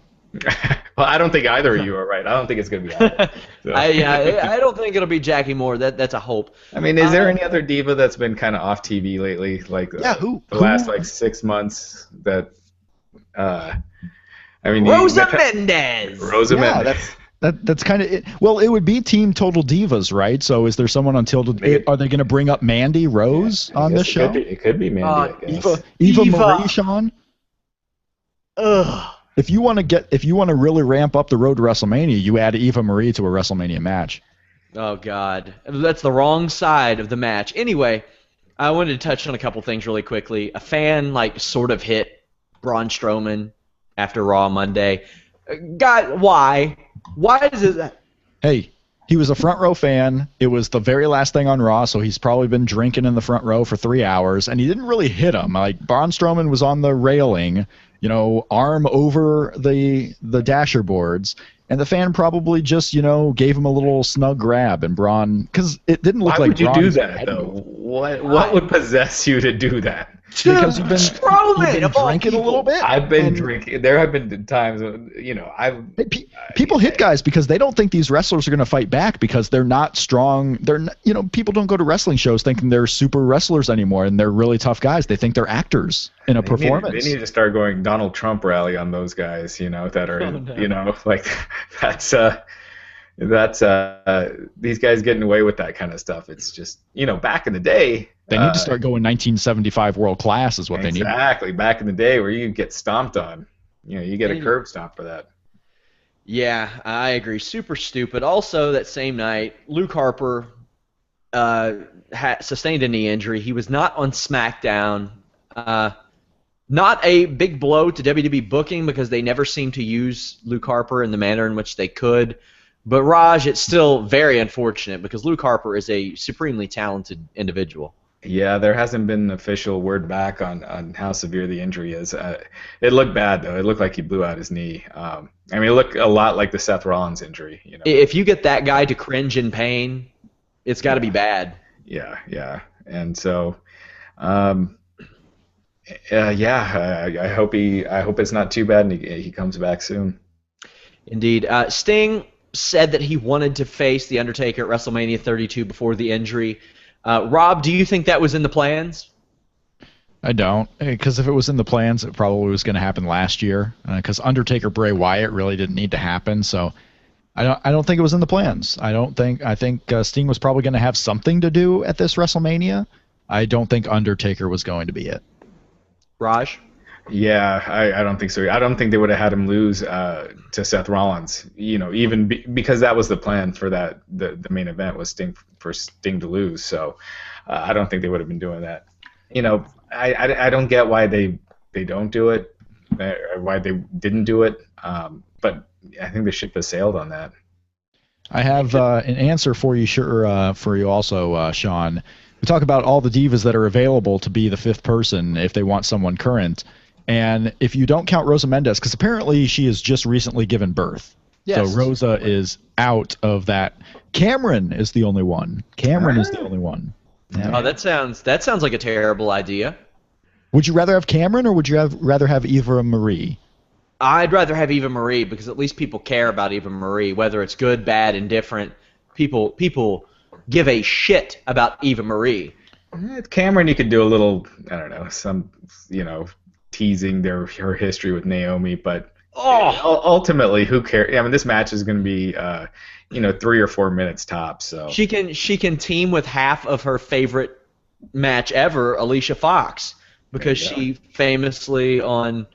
Well, I don't think either of you are right. I don't think it's going to be either. So. I don't think it'll be Jackie Moore. That's a hope. I mean, is there any other diva that's been kind of off TV lately? Like who? The last 6 months that Rosa Mendez. Rosa Mendez. That's kind of it. Well, it would be Team Total Divas, right? So is there someone on Total? Are they going to bring up Mandy Rose on this show? It could be Mandy. I guess. Eva Marie, Sean. Ugh. If you want to really ramp up the road to WrestleMania, you add Eva Marie to a WrestleMania match. Oh God, that's the wrong side of the match. Anyway, I wanted to touch on a couple things really quickly. A fan sort of hit Braun Strowman after Raw Monday. God, why? Why is that? Hey, he was a front row fan. It was the very last thing on Raw, so he's probably been drinking in the front row for 3 hours, and he didn't really hit him. Braun Strowman was on the railing, arm over the dasher boards, and the fan probably just, gave him a little snug grab, and Braun, because it didn't look like Braun. Why would you do that, though? What would possess you to do that? Because you've been drinking a little bit. I've been drinking. There have been times when, people hit guys because they don't think these wrestlers are going to fight back because they're not strong. They're not, people don't go to wrestling shows thinking they're super wrestlers anymore, and they're really tough guys. They think they're acters in a performance. They need to start going Donald Trump rally on those guys, that are, that's these guys getting away with that kind of stuff. It's just, back in the day. They need to start going 1975 world class is what they need. Exactly. Back in the day where you get stomped on. You get a curb stomp for that. Yeah, I agree. Super stupid. Also, that same night, Luke Harper sustained a knee injury. He was not on Smackdown. Not a big blow to WWE booking because they never seem to use Luke Harper in the manner in which they could. But Raj, it's still very unfortunate because Luke Harper is a supremely talented individual. Yeah, there hasn't been an official word back on how severe the injury is. It looked bad, though. It looked like he blew out his knee. It looked a lot like the Seth Rollins injury. If you get that guy to cringe in pain, it's got to be bad. Yeah. And so, I hope it's not too bad and he comes back soon. Indeed. Sting said that he wanted to face The Undertaker at WrestleMania 32 before the injury. Rob, do you think that was in the plans? I don't, because if it was in the plans, it probably was going to happen last year. Because Undertaker Bray Wyatt really didn't need to happen, so I don't think it was in the plans. I think Sting was probably going to have something to do at this WrestleMania. I don't think Undertaker was going to be it. Raj? Yeah, I don't think so. I don't think they would have had him lose to Seth Rollins. Even because that was the plan for that. The main event was for Sting to lose. So I don't think they would have been doing that. I don't get why they don't do it, or why they didn't do it. But I think the ship has sailed on that. I have an answer for you, for you also, Sean. We talk about all the divas that are available to be the fifth person if they want someone current. And if you don't count Rosa Mendez, because apparently she has just recently given birth. Yes. So Rosa is out of that. Cameron is the only one. Yeah. Oh, that sounds like a terrible idea. Would you rather have Cameron or would you rather have Eva Marie? I'd rather have Eva Marie because at least people care about Eva Marie, whether it's good, bad, indifferent. People give a shit about Eva Marie. Cameron, you could do a little, I don't know, teasing her history with Naomi, but ultimately, who cares? I mean, this match is going to be, 3 or 4 minutes tops. So she can team with half of her favorite match ever, Alicia Fox, because she famously on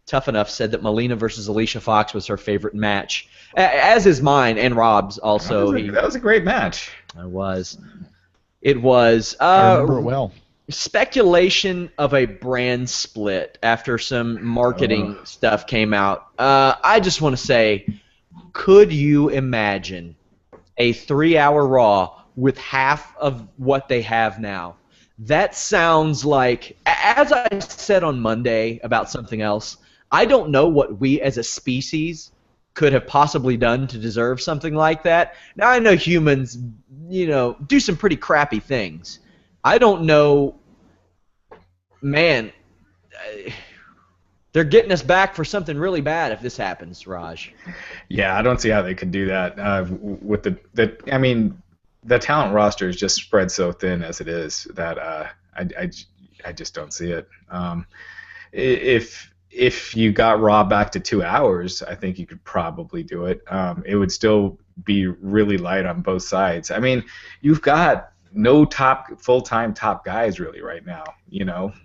Tough Enough said that Melina versus Alicia Fox was her favorite match, as is mine and Rob's also. That was a great match. It was. It was. I remember it well. Speculation of a brand split after some marketing stuff came out. I just want to say, could you imagine a 3-hour Raw with half of what they have now? That sounds like, as I said on Monday about something else, I don't know what we as a species could have possibly done to deserve something like that. Now, I know humans, do some pretty crappy things. I don't know, man, they're getting us back for something really bad if this happens, Raj. Yeah, I don't see how they could do that with the talent roster is just spread so thin as it is that I just don't see it. If you got Raw back to 2 hours, I think you could probably do it. It would still be really light on both sides. I mean, you've got no full-time top guys really right now.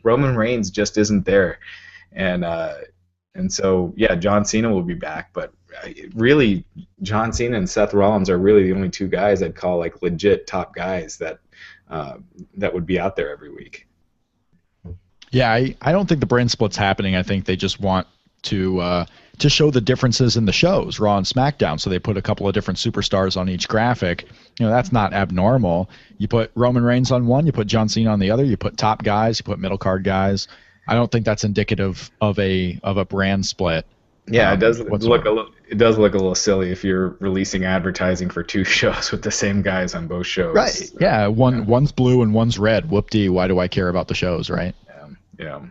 Roman Reigns just isn't there, and so yeah, John Cena will be back, but really, John Cena and Seth Rollins are really the only two guys I'd call like legit top guys that would be out there every week. Yeah, I don't think the brand split's happening. I think they just want to show the differences in the shows, Raw and SmackDown. So they put a couple of different superstars on each graphic. That's not abnormal. You put Roman Reigns on one, you put John Cena on the other, you put top guys, you put middle card guys. I don't think that's indicative of a brand split. Yeah, it does look a little silly if you're releasing advertising for 2 shows with the same guys on both shows. Right. Yeah, one's blue and one's red. Whoop-dee, why do I care about the shows, right? Yeah.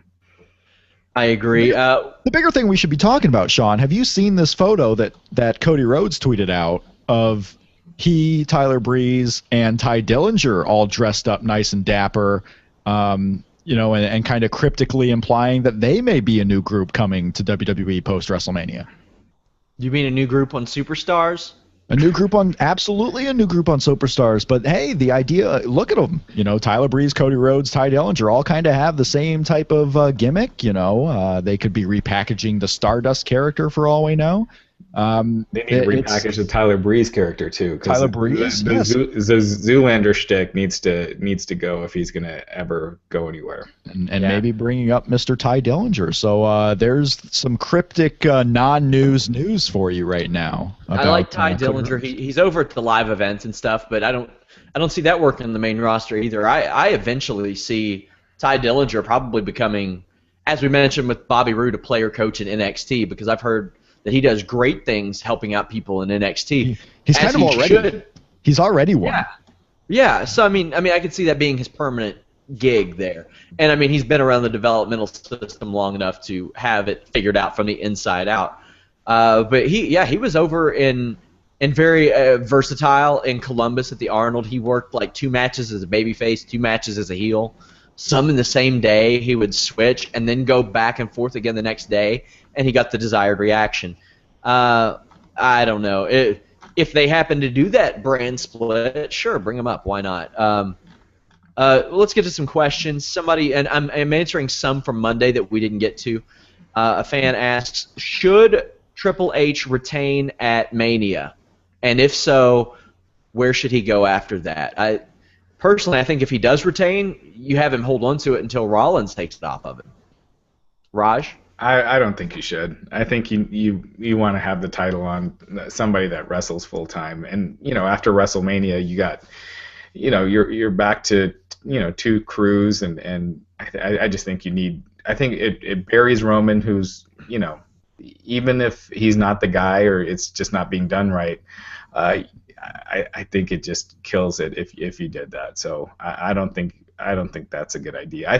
I agree. The bigger thing we should be talking about, Sean, have you seen this photo that Cody Rhodes tweeted out of he, Tyler Breeze, and Ty Dillinger all dressed up nice and dapper, and kind of cryptically implying that they may be a new group coming to WWE post-WrestleMania? You mean a new group on Superstars? Absolutely a new group on Superstars. But hey, the idea, look at them. Tyler Breeze, Cody Rhodes, Ty Dillinger all kind of have the same type of gimmick. They could be repackaging the Stardust character for all we know. They need to repackage the Tyler Breeze character too. Tyler Breeze, the Zoolander shtick needs to go if he's gonna ever go anywhere. And maybe bringing up Mr. Ty Dillinger. So there's some cryptic non-news news for you right now. I like Ty Dillinger. He's over at the live events and stuff, but I don't see that working in the main roster either. I eventually see Ty Dillinger probably becoming, as we mentioned with Bobby Roode, a player coach in NXT, because I've heard that he does great things helping out people in NXT. He's kind of already. He's already one. Yeah. So I mean, I could see that being his permanent gig there. And he's been around the developmental system long enough to have it figured out from the inside out. But he was over in very versatile in Columbus at the Arnold. He worked like 2 matches as a babyface, 2 matches as a heel. Some in the same day he would switch and then go back and forth again the next day, and he got the desired reaction. I don't know. If they happen to do that brand split, sure, bring them up. Why not? Let's get to some questions. Somebody, and I'm answering some from Monday that we didn't get to. A fan asks, should Triple H retain at Mania? And if so, where should he go after that? Personally, I think if he does retain, you have him hold on to it until Rollins takes it off of him. Raj? I don't think you should. I think you want to have the title on somebody that wrestles full time, and after WrestleMania, you got, you're back to 2 crews, and I just think you need. I think it buries Roman, who's even if he's not the guy or it's just not being done right. I think it just kills it if you did that. So I don't think that's a good idea.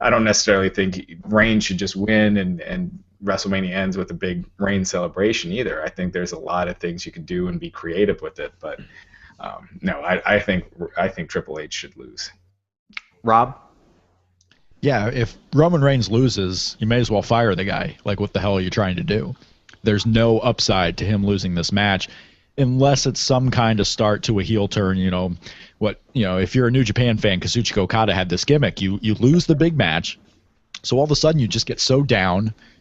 I don't necessarily think Reigns should just win and WrestleMania ends with a big Reigns celebration either. I think there's a lot of things you can do and be creative with it. But No, I think Triple H should lose. Rob? Yeah, if Roman Reigns loses, you may as well fire the guy. Like, what the hell are you trying to do? There's no upside to him losing this match, unless it's some kind of start to a heel turn. If you're a New Japan fan, Kazuchika Okada had this gimmick. You lose the big match, so all of a sudden you just get so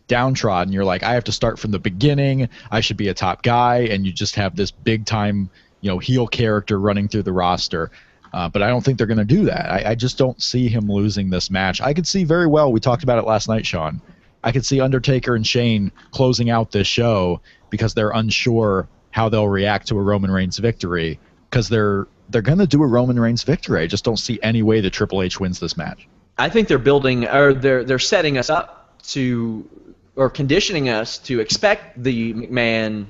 downtrodden. You're like, I have to start from the beginning. I should be a top guy, and you just have this big time, heel character running through the roster. But I don't think they're going to do that. I just don't see him losing this match. I could see very well, we talked about it last night, Sean, I could see Undertaker and Shane closing out this show because they're unsure how they'll react to a Roman Reigns victory, because they're going to do a Roman Reigns victory. I just don't see any way that Triple H wins this match. I think they're building, or they're setting us up to, or conditioning us to expect the McMahon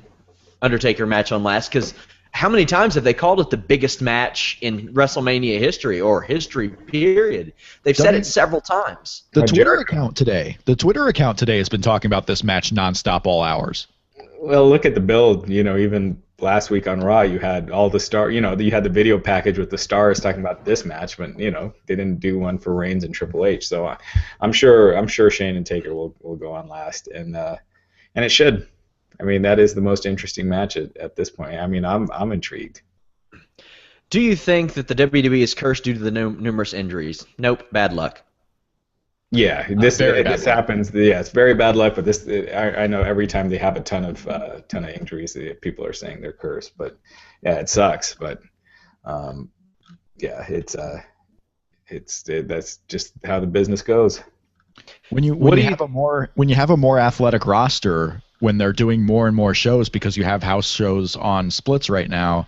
Undertaker match on last, because how many times have they called it the biggest match in WrestleMania history, or history period? They've said it several times. The Twitter account today has been talking about this match nonstop all hours. Well, look at the build. Even last week on Raw, you had all the star. You had the video package with the stars talking about this match, but they didn't do one for Reigns and Triple H. So I'm sure Shane and Taker will go on last, and it should. I mean, that is the most interesting match at this point. I mean, I'm intrigued. Do you think that the WWE is cursed due to the numerous injuries? Nope, bad luck. Yeah, this happens. Yeah, it's very bad luck. But I know every time they have a ton of injuries, people are saying they're cursed. But yeah, it sucks. But that's just how the business goes. When you have a more athletic roster, when they're doing more and more shows, because you have house shows on splits right now,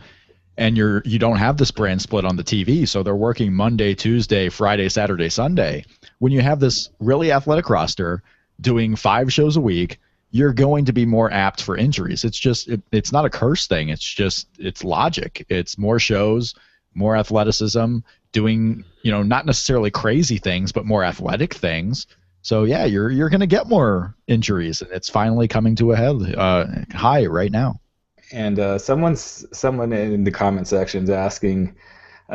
and you don't have this brand split on the TV, so they're working Monday, Tuesday, Friday, Saturday, Sunday. When you have this really athletic roster doing 5 shows a week, you're going to be more apt for injuries. It's not a curse thing. It's logic. It's more shows, more athleticism, doing not necessarily crazy things, but more athletic things. So yeah, you're going to get more injuries, and it's finally coming to a head high right now. And someone in the comment sections asking,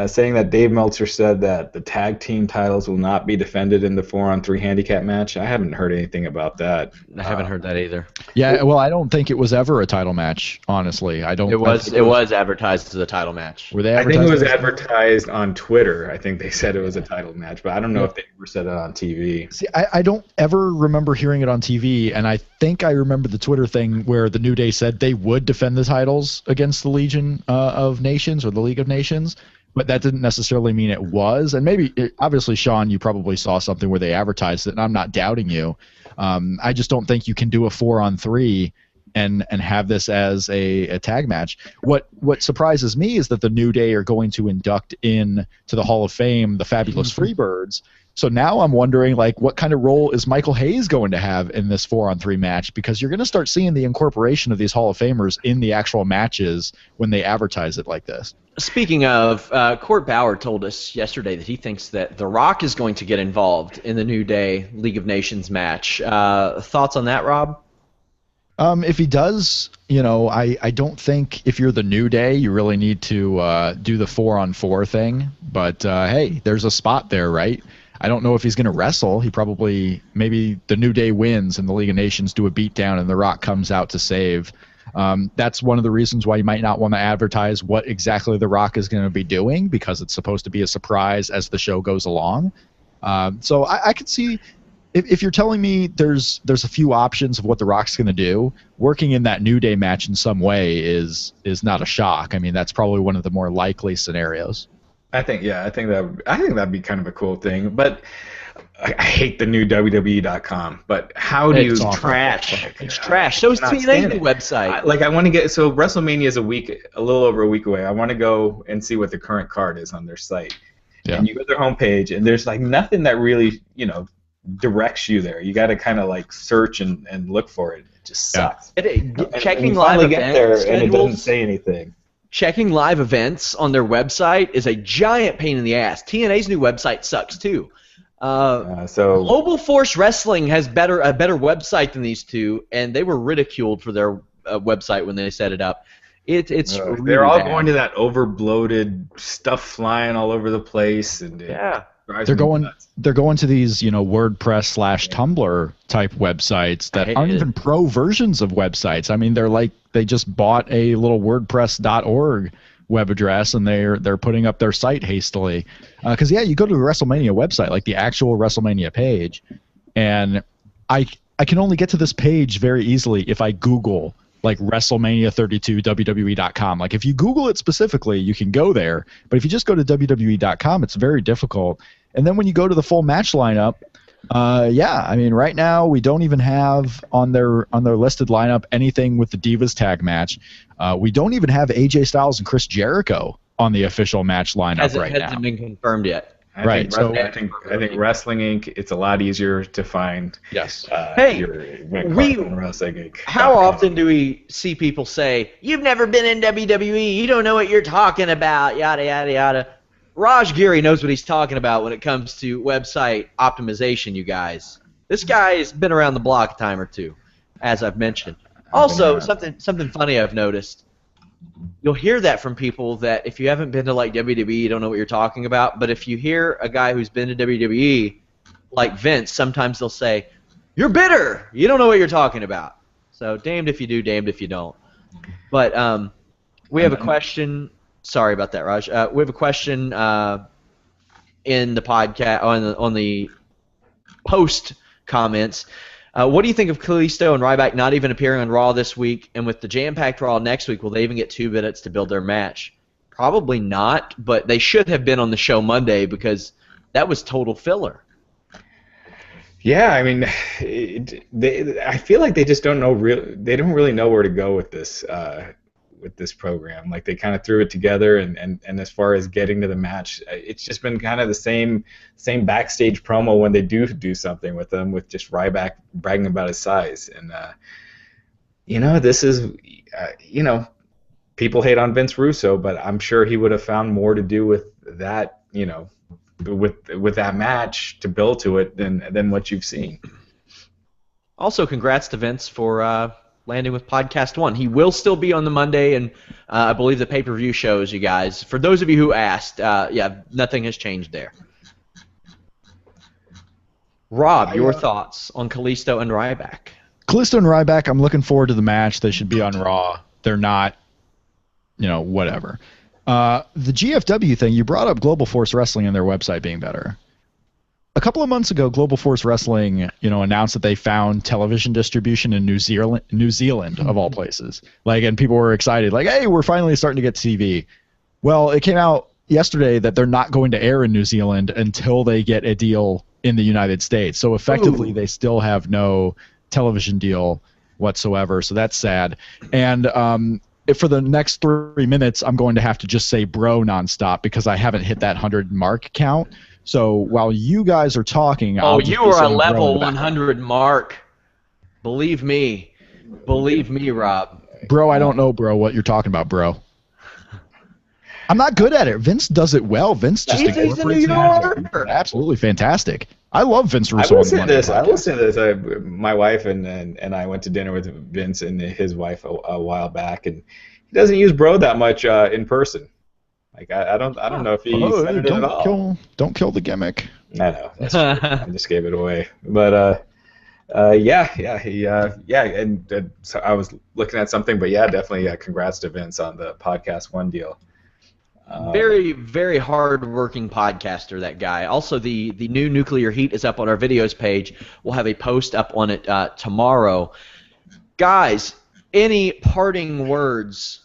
saying that Dave Meltzer said that the tag team titles will not be defended in the 4-on-3 handicap match. I haven't heard anything about that. I haven't heard that either. Yeah, well, I don't think it was ever a title match. Honestly, I don't. It was advertised as a title match. Were they I advertised? think it was advertised on Twitter. I think they said it was a title match, but I don't know if they ever said it on TV. See, I don't ever remember hearing it on TV, and I think I remember the Twitter thing where the New Day said they would defend the titles against the Legion of Nations or the League of Nations. But that didn't necessarily mean it was. And obviously, Sean, you probably saw something where they advertised it, and I'm not doubting you. I just don't think you can do a 4-on-3 and have this as a tag match. What surprises me is that the New Day are going to induct in to the Hall of Fame the Fabulous Freebirds. So now I'm wondering, what kind of role is Michael Hayes going to have in this 4-on-3 match? Because you're going to start seeing the incorporation of these Hall of Famers in the actual matches when they advertise it like this. Speaking of, Court Bauer told us yesterday that he thinks that The Rock is going to get involved in the New Day League of Nations match. Thoughts on that, Rob? If he does, I don't think if you're the New Day, you really need to do the 4-on-4 thing. But hey, there's a spot there, right? I don't know if he's going to wrestle. Maybe the New Day wins and the League of Nations do a beatdown and The Rock comes out to save. That's one of the reasons why you might not want to advertise what exactly The Rock is going to be doing, because it's supposed to be a surprise as the show goes along. So I could see, if you're telling me there's a few options of what The Rock's going to do, working in that New Day match in some way is not a shock. I mean, that's probably one of the more likely scenarios. I think that'd be kind of a cool thing, but I hate the new WWE.com. But how do It's trash. It's trash. So is TNA's new website. I want to get, so WrestleMania is a little over a week away. I want to go and see what the current card is on their site. Yeah. And you go to their homepage, and there's nothing that really directs you there. You got to kind of search and look for it. It just sucks. Checking live events, get there and it doesn't say anything. Checking live events on their website is a giant pain in the ass. TNA's new website sucks too. Global Force Wrestling has a better website than these two, and they were ridiculed for their website when they set it up. It's really they're all bad. going to that over-bloated stuff flying all over the place, and Yeah. They're going to these, WordPress / Tumblr type websites that aren't even pro versions of websites. I mean, they just bought a little WordPress.org web address and they're putting up their site hastily. Because you go to the WrestleMania website, like the actual WrestleMania page, and I can only get to this page very easily if I Google like WrestleMania 32 WWE.com. Like if you Google it specifically, you can go there, but if you just go to WWE.com, it's very difficult. And then when you go to the full match lineup, I mean, right now we don't even have on their listed lineup anything with the Divas tag match. We don't even have AJ Styles and Chris Jericho on the official match lineup right now. Hasn't been confirmed yet. I think Wrestling Inc. It's a lot easier to find. Yes. Wrestling Inc. How often do we see people say, "You've never been in WWE, you don't know what you're talking about," yada yada yada. Raj Giri knows what he's talking about when it comes to website optimization, you guys. This guy has been around the block a time or two, as I've mentioned. Also, something funny I've noticed. You'll hear that from people that if you haven't been to like WWE, you don't know what you're talking about. But if you hear a guy who's been to WWE, like Vince, sometimes they'll say, "You're bitter. You don't know what you're talking about." So damned if you do, damned if you don't. But we have a question. Sorry about that, Raj. We have a question in the podcast on the post comments. What do you think of Kalisto and Ryback not even appearing on Raw this week, and with the jam-packed Raw next week, will they even get 2 minutes to build their match? Probably not, but they should have been on the show Monday because that was total filler. Yeah, I mean, I feel like they just don't know they don't really know where to go with this program. Like they kind of threw it together, and as far as getting to the match, it's just been kind of the same backstage promo when they do something with them, with just Ryback bragging about his size. And this is people hate on Vince Russo, but I'm sure he would have found more to do with that, with that match to build to it than what you've seen. Also, congrats to Vince for landing with Podcast One. He will still be on the Monday, and I believe the pay-per-view shows, you guys. For those of you who asked, nothing has changed there. Rob, your thoughts on Kalisto and Ryback? Kalisto and Ryback, I'm looking forward to the match. They should be on Raw. They're not, whatever. The GFW thing, you brought up Global Force Wrestling and their website being better. A couple of months ago, Global Force Wrestling, announced that they found television distribution in New Zealand of all places. And people were excited, like, hey, we're finally starting to get TV. Well, it came out yesterday that they're not going to air in New Zealand until they get a deal in the United States. So effectively, they still have no television deal whatsoever. So that's sad. And for the next 3 minutes, I'm going to have to just say bro nonstop because I haven't hit that 100 mark count. So while you guys are talking, you are a level 100 mark. Believe me, Rob. Bro, I don't know, bro, what you're talking about, bro. I'm not good at it. Vince does it well. Vince just incorporates it. Absolutely fantastic. I love Vince Russo. I will say this. My wife and I went to dinner with Vince and his wife a while back, and he doesn't use bro that much in person. Like I don't know if he said it at all. Don't kill the gimmick. I know. That's true. I just gave it away. But and so I was looking at something, but definitely congrats to Vince on the Podcast One deal. Very, very hard-working podcaster, that guy. Also, the new Nuclear Heat is up on our videos page. We'll have a post up on it tomorrow. Guys, any parting words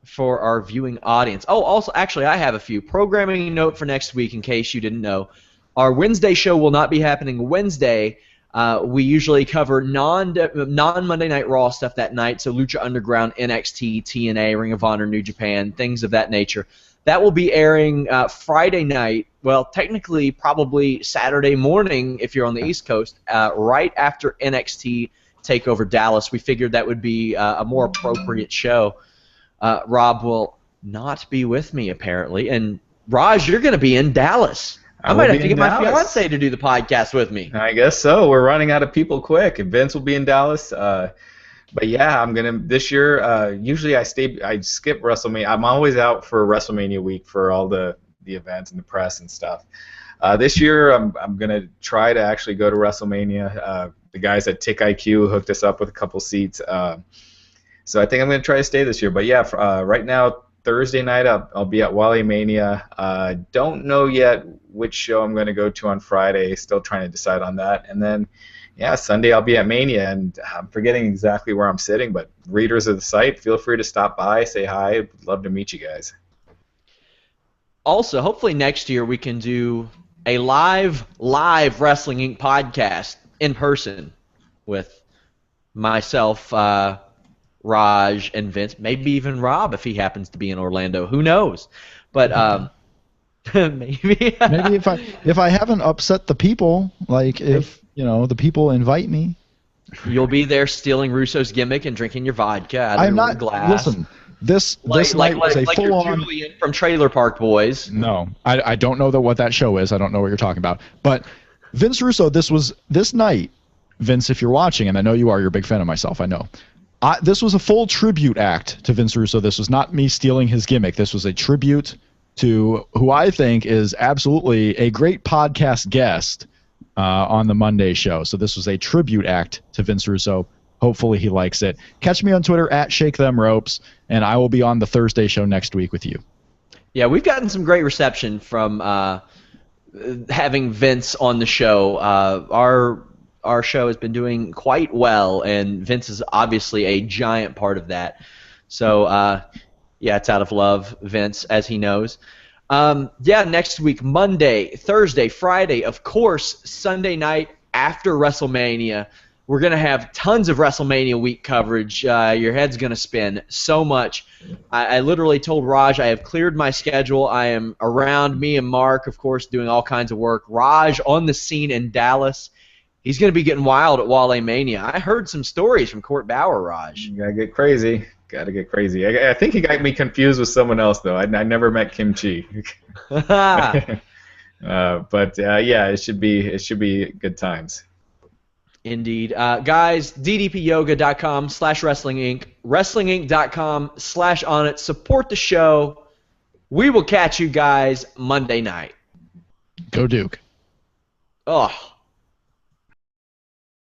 for our viewing audience? Oh, also, actually, I have a few. Programming note for next week, in case you didn't know. Our Wednesday show will not be happening Wednesday. We usually cover non-Monday Night Raw stuff that night, so Lucha Underground, NXT, TNA, Ring of Honor, New Japan, things of that nature. That will be airing Friday night, well, technically probably Saturday morning if you're on the East Coast, right after NXT TakeOver Dallas. We figured that would be a more appropriate show. Rob will not be with me, apparently. And, Raj, you're going to be in Dallas. I might have to get my fiance to do the podcast with me. I guess so. We're running out of people quick. Vince will be in Dallas. But yeah, I'm gonna this year. Usually I skip WrestleMania. I'm always out for WrestleMania week for all the events and the press and stuff. This year I'm gonna try to actually go to WrestleMania. The guys at Tick IQ hooked us up with a couple seats. So I think I'm gonna try to stay this year. But yeah, right now Thursday night I'll be at Wally Mania. Don't know yet which show I'm gonna go to on Friday. Still trying to decide on that. And then. Yeah, Sunday I'll be at Mania, and I'm forgetting exactly where I'm sitting, but readers of the site, feel free to stop by, say hi. I'd love to meet you guys. Also, hopefully next year we can do a live Wrestling Inc. podcast in person with myself, Raj, and Vince. Maybe even Rob if he happens to be in Orlando. Who knows? But maybe. Maybe if I haven't upset the people, like if the people invite me. You'll be there stealing Russo's gimmick and drinking your vodka out of your glass. Listen, this night was a full-on. Julian from Trailer Park Boys. No, I don't know what that show is. I don't know what you're talking about. But Vince Russo, this night, Vince, if you're watching, and I know you are, you're a big fan of myself, I know. This was a full tribute act to Vince Russo. This was not me stealing his gimmick. This was a tribute to who I think is absolutely a great podcast guest on the Monday show. So this was a tribute act to Vince Russo. Hopefully he likes it. Catch me on Twitter at @ShakeThemRopes, and I will be on the Thursday show next week with you. Yeah, we've gotten some great reception from having Vince on the show. Our show has been doing quite well, and Vince is obviously a giant part of that. So, yeah, it's out of love, Vince, as he knows. Next week, Monday, Thursday, Friday, of course, Sunday night after WrestleMania. We're going to have tons of WrestleMania week coverage. Your head's going to spin so much. I literally told Raj I have cleared my schedule. I am around, me and Mark, of course, doing all kinds of work. Raj on the scene in Dallas. He's going to be getting wild at Wale Mania. I heard some stories from Court Bauer, Raj. You got to get crazy. I think he got me confused with someone else, though. I never met Kim Chi. Yeah, it should be good times. Indeed. Guys, ddpyoga.com/wrestlinginc, wrestlinginc.com/Onnit. Support the show. We will catch you guys Monday night. Go Duke. Oh.